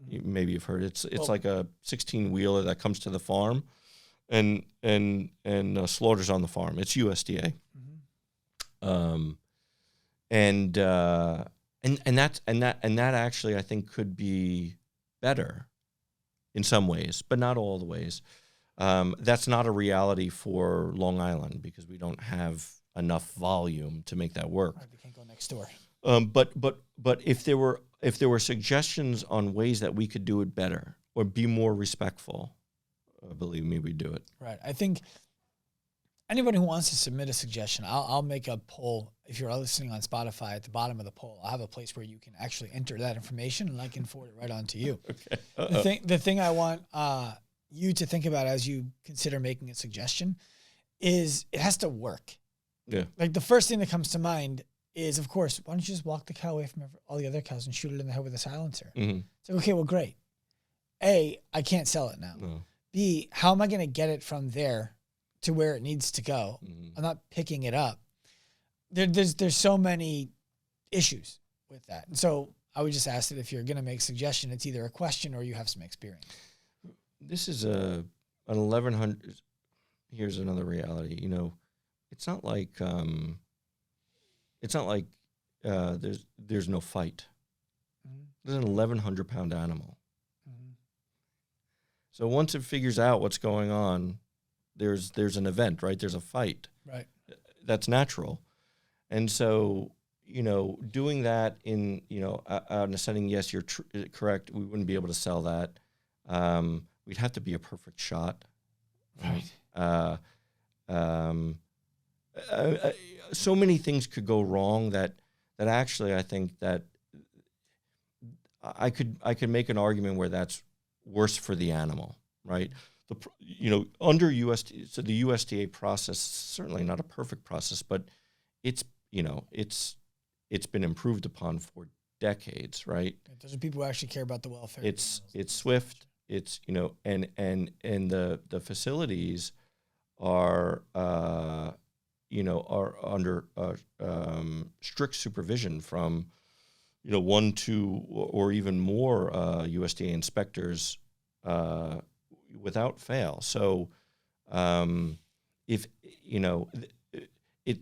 Maybe you've heard. It's like a 16-wheeler that comes to the farm, and slaughters on the farm. It's USDA. And that actually I think could be better in some ways, but not all the ways. That's not a reality for Long Island because we don't have enough volume to make that work. Right, we can't go next door. But if there were suggestions on ways that we could do it better or be more respectful, believe me, we'd do it. Right. I think anybody who wants to submit a suggestion, I'll make a poll. If you're listening on Spotify, at the bottom of the poll, I'll have a place where you can actually enter that information, and I can forward it right on to you. Okay. The thing I want you to think about as you consider making a suggestion is it has to work. Yeah. Like the first thing that comes to mind is, of course, why don't you just walk the cow away from all the other cows and shoot it in the head with a silencer? Mm-hmm. It's like, okay, well, great. A, I can't sell it now. No. B, how am I going to get it from there to where it needs to go? Mm-hmm. I'm not picking it up. There's so many issues with that. And so I would just ask that if you're going to make a suggestion, it's either a question or you have some experience. This is an 1100. Here's another reality. You know, it's not like there's no fight. Mm-hmm. There's an 1,100-pound animal. Mm-hmm. So once it figures out what's going on, there's an event, right? There's a fight. Right. That's natural. And so, you know, doing that in, you know, out in a setting, yes, you're correct. We wouldn't be able to sell that. We'd have to be a perfect shot. Right. So many things could go wrong that actually I think that I could make an argument where that's worse for the animal, right? Under USDA, so the USDA process, certainly not a perfect process, but it's been improved upon for decades, right? Those are people who actually care about the welfare. It's swift. It's, you know, and the facilities are are under strict supervision from, you know, 1, 2, or even more USDA inspectors without fail. So if, you know,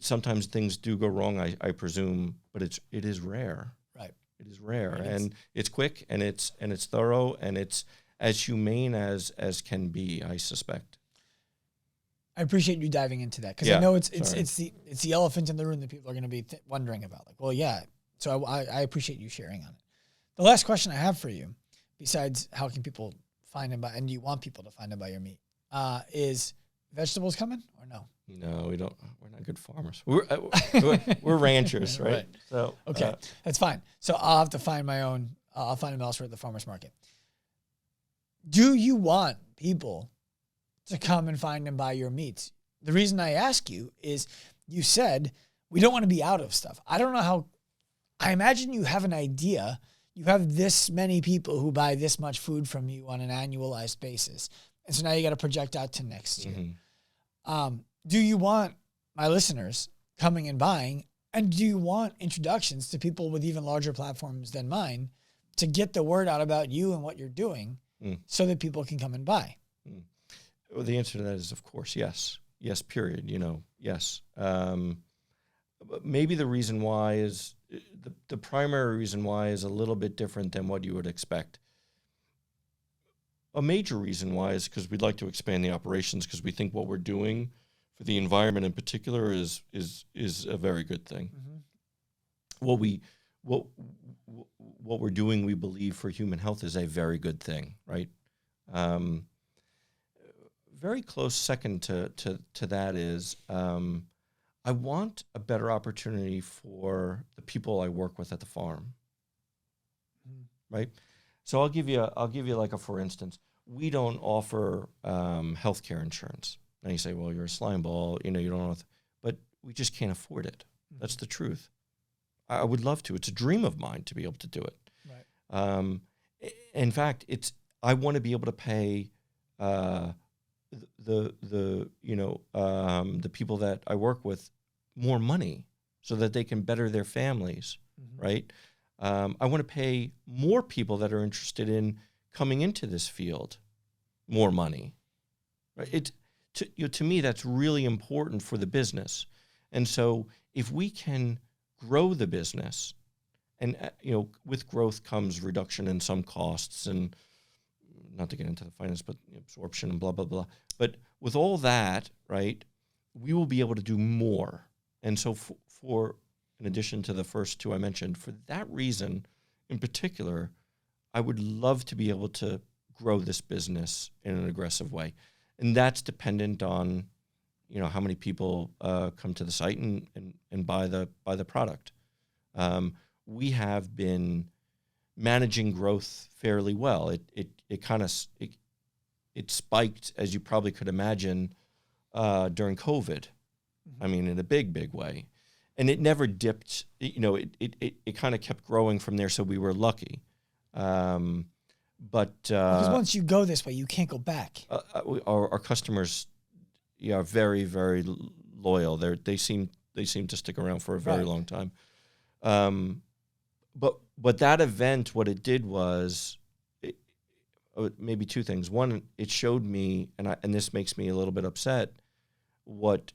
sometimes things do go wrong, I presume, but it is rare. Right. It is rare, and it's quick, and it's thorough, and it's as humane as can be, I suspect. I appreciate you diving into that because I know it's the elephant in the room that people are going to be wondering about. Like, well, yeah. So I appreciate you sharing on it. The last question I have for you, besides how can people find and buy, and do you want people to find and buy your meat, is vegetables coming or no? No, we don't. We're not good farmers. We're ranchers, right? Right. So okay, that's fine. So I'll have to find my own. I'll find them elsewhere at the farmers market. Do you want people to come and find and buy your meats? The reason I ask you is you said we don't want to be out of stuff. I don't know how. I imagine you have an idea. You have this many people who buy this much food from you on an annualized basis. And so now you got to project out to next year. Mm-hmm. Do you want my listeners coming and buying? And do you want introductions to people with even larger platforms than mine to get the word out about you and what you're doing so that people can come and buy? Well, the answer to that is, of course, yes. Yes, period. You know, yes. But maybe the reason why is, the primary reason why is a little bit different than what you would expect. A major reason why is because we'd like to expand the operations because we think what we're doing for the environment in particular is a very good thing. Mm-hmm. What we're doing, we believe, for human health is a very good thing, right? Very close second to that is I want a better opportunity for the people I work with at the farm, right? So I'll give you like a for instance. We don't offer healthcare insurance. And you say, well, you're a slime ball, you know, you don't know, but we just can't afford it. That's the truth. I would love to. It's a dream of mine to be able to do it. Right. In fact, I want to be able to pay the people that I work with more money so that they can better their families, right? I want to pay more people that are interested in coming into this field more money, right? To me, that's really important for the business. And so if we can grow the business, and with growth comes reduction in some costs, and not to get into the finance, but absorption and blah, blah, blah. But with all that, right, we will be able to do more. And so for in addition to the first two I mentioned, for that reason in particular, I would love to be able to grow this business in an aggressive way. And that's dependent on, how many people come to the site and buy the product. We have been managing growth fairly well. It kind of spiked, as you probably could imagine, during COVID. I mean, in a big way, and it never dipped. It kind of kept growing from there. So we were lucky. But because once you go this way, you can't go back. Our customers, are very, very loyal. They seem to stick around for a very long time. But that event, what it did was, maybe two things. One, it showed me, and this makes me a little bit upset, what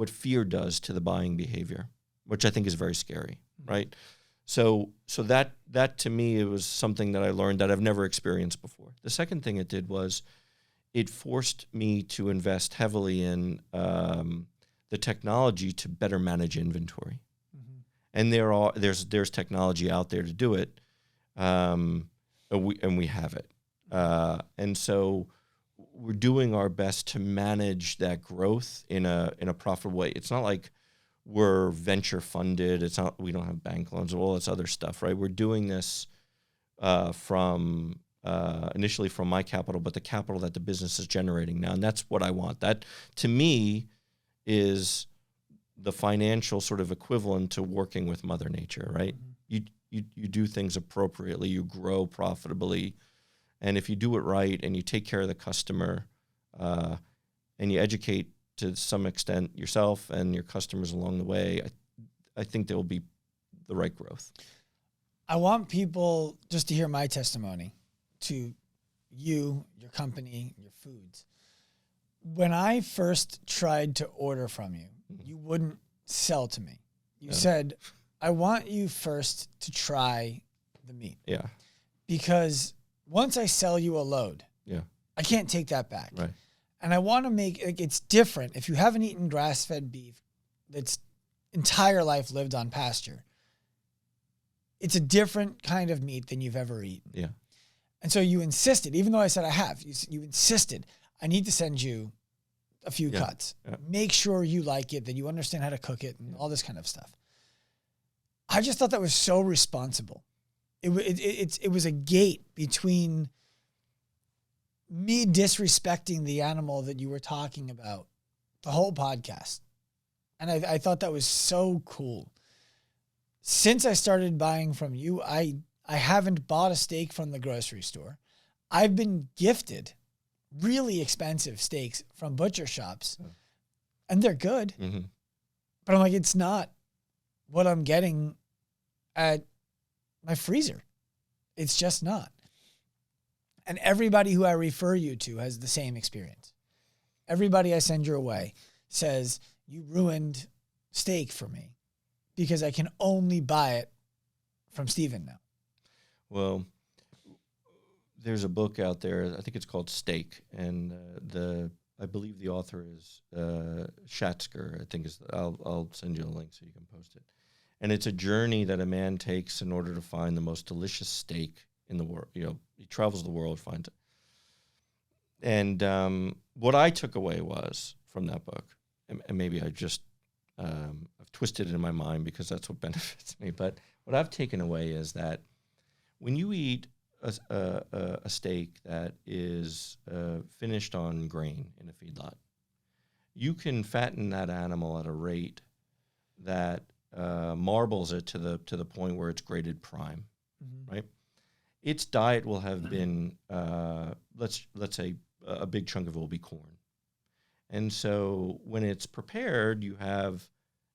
fear does to the buying behavior, which I think is very scary, right? So that to me, it was something that I learned that I've never experienced before. The second thing it did was it forced me to invest heavily in the technology to better manage inventory. And there's technology out there to do it, and we have it. And so we're doing our best to manage that growth in a profitable way. It's not like we're venture funded. It's not, we don't have bank loans or all this other stuff, right? We're doing this from initially from my capital, but the capital that the business is generating now, and that's what I want. That to me is the financial sort of equivalent to working with Mother Nature, right? You do things appropriately, you grow profitably, and if you do it right and you take care of the customer, and you educate to some extent yourself and your customers along the way, I think there will be the right growth. I want people just to hear my testimony to you, your company, your foods. When I first tried to order from you, you wouldn't sell to me. You said, I want you first to try the meat. Yeah. Because once I sell you a load, I can't take that back. Right. And I want to make it's different. If you haven't eaten grass-fed beef that's entire life lived on pasture, it's a different kind of meat than you've ever eaten. Yeah. And so you insisted, even though I said I have, you insisted, I need to send you a few cuts. Yeah. Make sure you like it, that you understand how to cook it and all this kind of stuff. I just thought that was so responsible. It was a gate between me disrespecting the animal that you were talking about the whole podcast. And I thought that was so cool. Since I started buying from you, I haven't bought a steak from the grocery store. I've been gifted really expensive steaks from butcher shops, and they're good. Mm-hmm. But I'm like, it's not what I'm getting at my freezer. It's just not. And everybody who I refer you to has the same experience. Everybody I send your way says, you ruined steak for me because I can only buy it from Steven now. Well, there's a book out there, I think it's called Steak, and I believe the author is Schatzker. I think I'll send you a link so you can post it. And it's a journey that a man takes in order to find the most delicious steak in the world. He travels the world, finds it. And what I took away was from that book, and maybe I just I've twisted it in my mind because that's what benefits me. But what I've taken away is that when you eat a steak that is finished on grain in a feedlot, you can fatten that animal at a rate that marbles it to the point where it's graded prime, right? Its diet will have been let's say a big chunk of it will be corn, and so when it's prepared, you have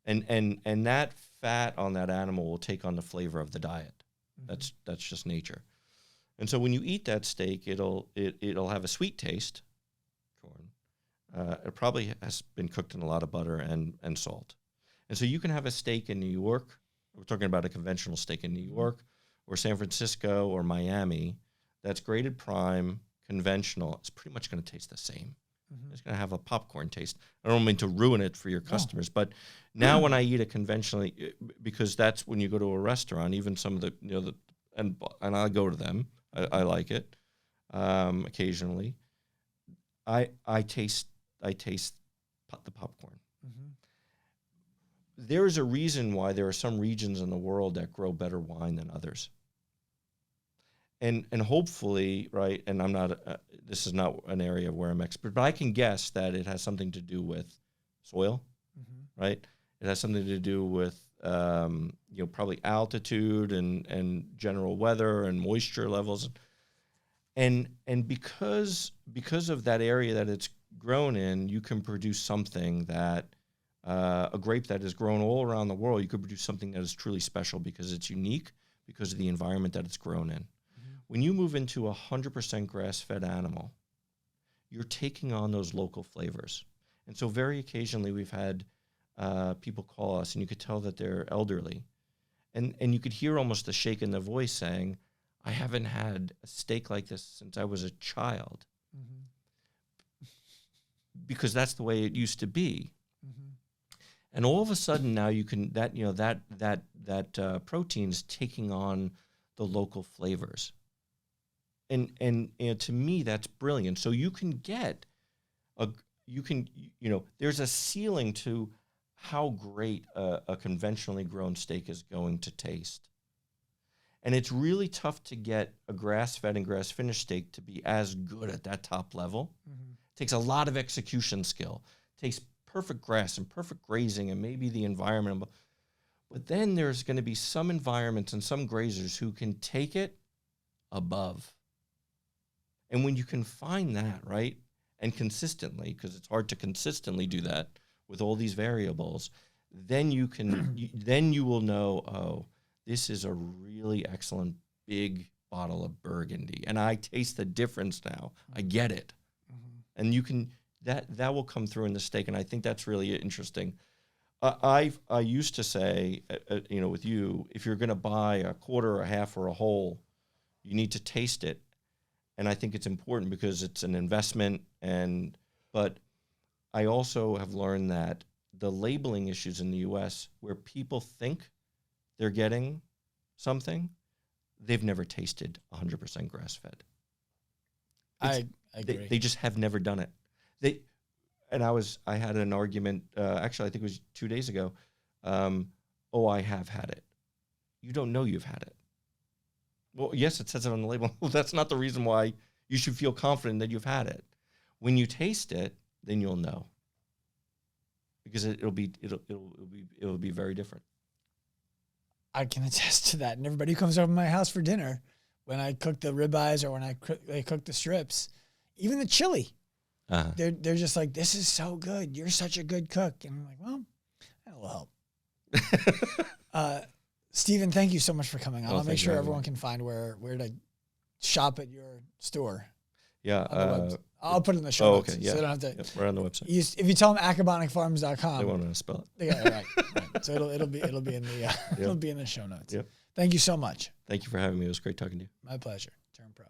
and that fat on that animal will take on the flavor of the diet. That's just nature. And so when you eat that steak, it'll have a sweet taste. Corn. It probably has been cooked in a lot of butter and salt. And so you can have a steak in New York. We're talking about a conventional steak in New York or San Francisco or Miami. That's graded prime, conventional. It's pretty much going to taste the same. It's going to have a popcorn taste. I don't mean to ruin it for your customers, but now when I eat it conventionally, because that's when you go to a restaurant, even some of the, and I go to them. I like it occasionally. I taste the popcorn. There is a reason why there are some regions in the world that grow better wine than others. And hopefully, right, and I'm not, this is not an area where I'm expert, but I can guess that it has something to do with soil, right? It has something to do with, probably altitude and general weather and moisture levels. And because of that area that it's grown in, you can produce something that, a grape that is grown all around the world, you could produce something that is truly special because it's unique, because of the environment that it's grown in. When you move into 100% grass-fed animal, you're taking on those local flavors. And so very occasionally we've had people call us, and you could tell that they're elderly. And you could hear almost a shake in their voice saying, I haven't had a steak like this since I was a child. Because that's the way it used to be. And all of a sudden now you can, that protein's taking on the local flavors. And to me, that's brilliant. So you can get there's a ceiling to how great a conventionally grown steak is going to taste. And it's really tough to get a grass-fed and grass-finished steak to be as good at that top level. It takes a lot of execution skill. It takes perfect grass and perfect grazing and maybe the environment. But then there's going to be some environments and some grazers who can take it above. And when you can find that, right, and consistently, because it's hard to consistently do that with all these variables, then you can, then you will know, oh, this is a really excellent big bottle of Burgundy, and I taste the difference now. I get it, and you can that will come through in the steak, and I think that's really interesting. I used to say, with you, if you're going to buy a quarter, a half, or a whole, you need to taste it. And I think it's important because it's an investment. But I also have learned that the labeling issues in the U.S. where people think they're getting something, they've never tasted 100% grass-fed. I agree. They just have never done it. I had an argument, actually I think it was 2 days ago. I have had it. You don't know you've had it. Well, yes, it says it on the label. Well, that's not the reason why you should feel confident that you've had it. When you taste it, then you'll know. Because it'll be very different. I can attest to that. And everybody who comes over to my house for dinner, when I cook the ribeyes or when I cook the strips, even the chili, they're just like, this is so good. You're such a good cook. And I'm like, well, that will help. Stephen, thank you so much for coming on. I'll make sure everyone can find where to shop at your store. Yeah. I'll put it in the show notes. Okay. Yeah. So they don't have to. Yep, we're on the website. If you tell them acabonicfarms.com, they won't know how to spell it. Yeah, right. So it'll be in the it'll be in the show notes. Yep. Thank you so much. Thank you for having me. It was great talking to you. My pleasure. Turn pro.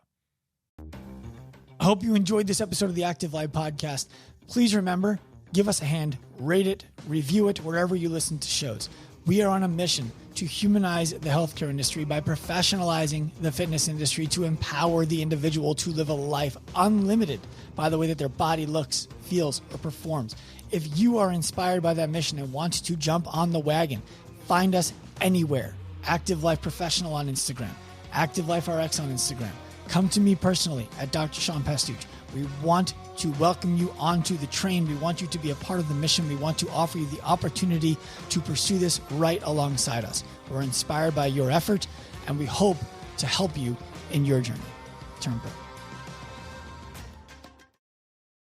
I hope you enjoyed this episode of the Active Life Podcast. Please remember, give us a hand, rate it, review it wherever you listen to shows. We are on a mission to humanize the healthcare industry by professionalizing the fitness industry to empower the individual to live a life unlimited by the way that their body looks, feels, or performs. If you are inspired by that mission and want to jump on the wagon, find us anywhere. Active Life Professional on Instagram, Active Life RX on Instagram. Come to me personally at Dr. Sean Pastuch. We want to welcome you onto the train. We want you to be a part of the mission. We want to offer you the opportunity to pursue this right alongside us. We're inspired by your effort, and we hope to help you in your journey. Turn pro.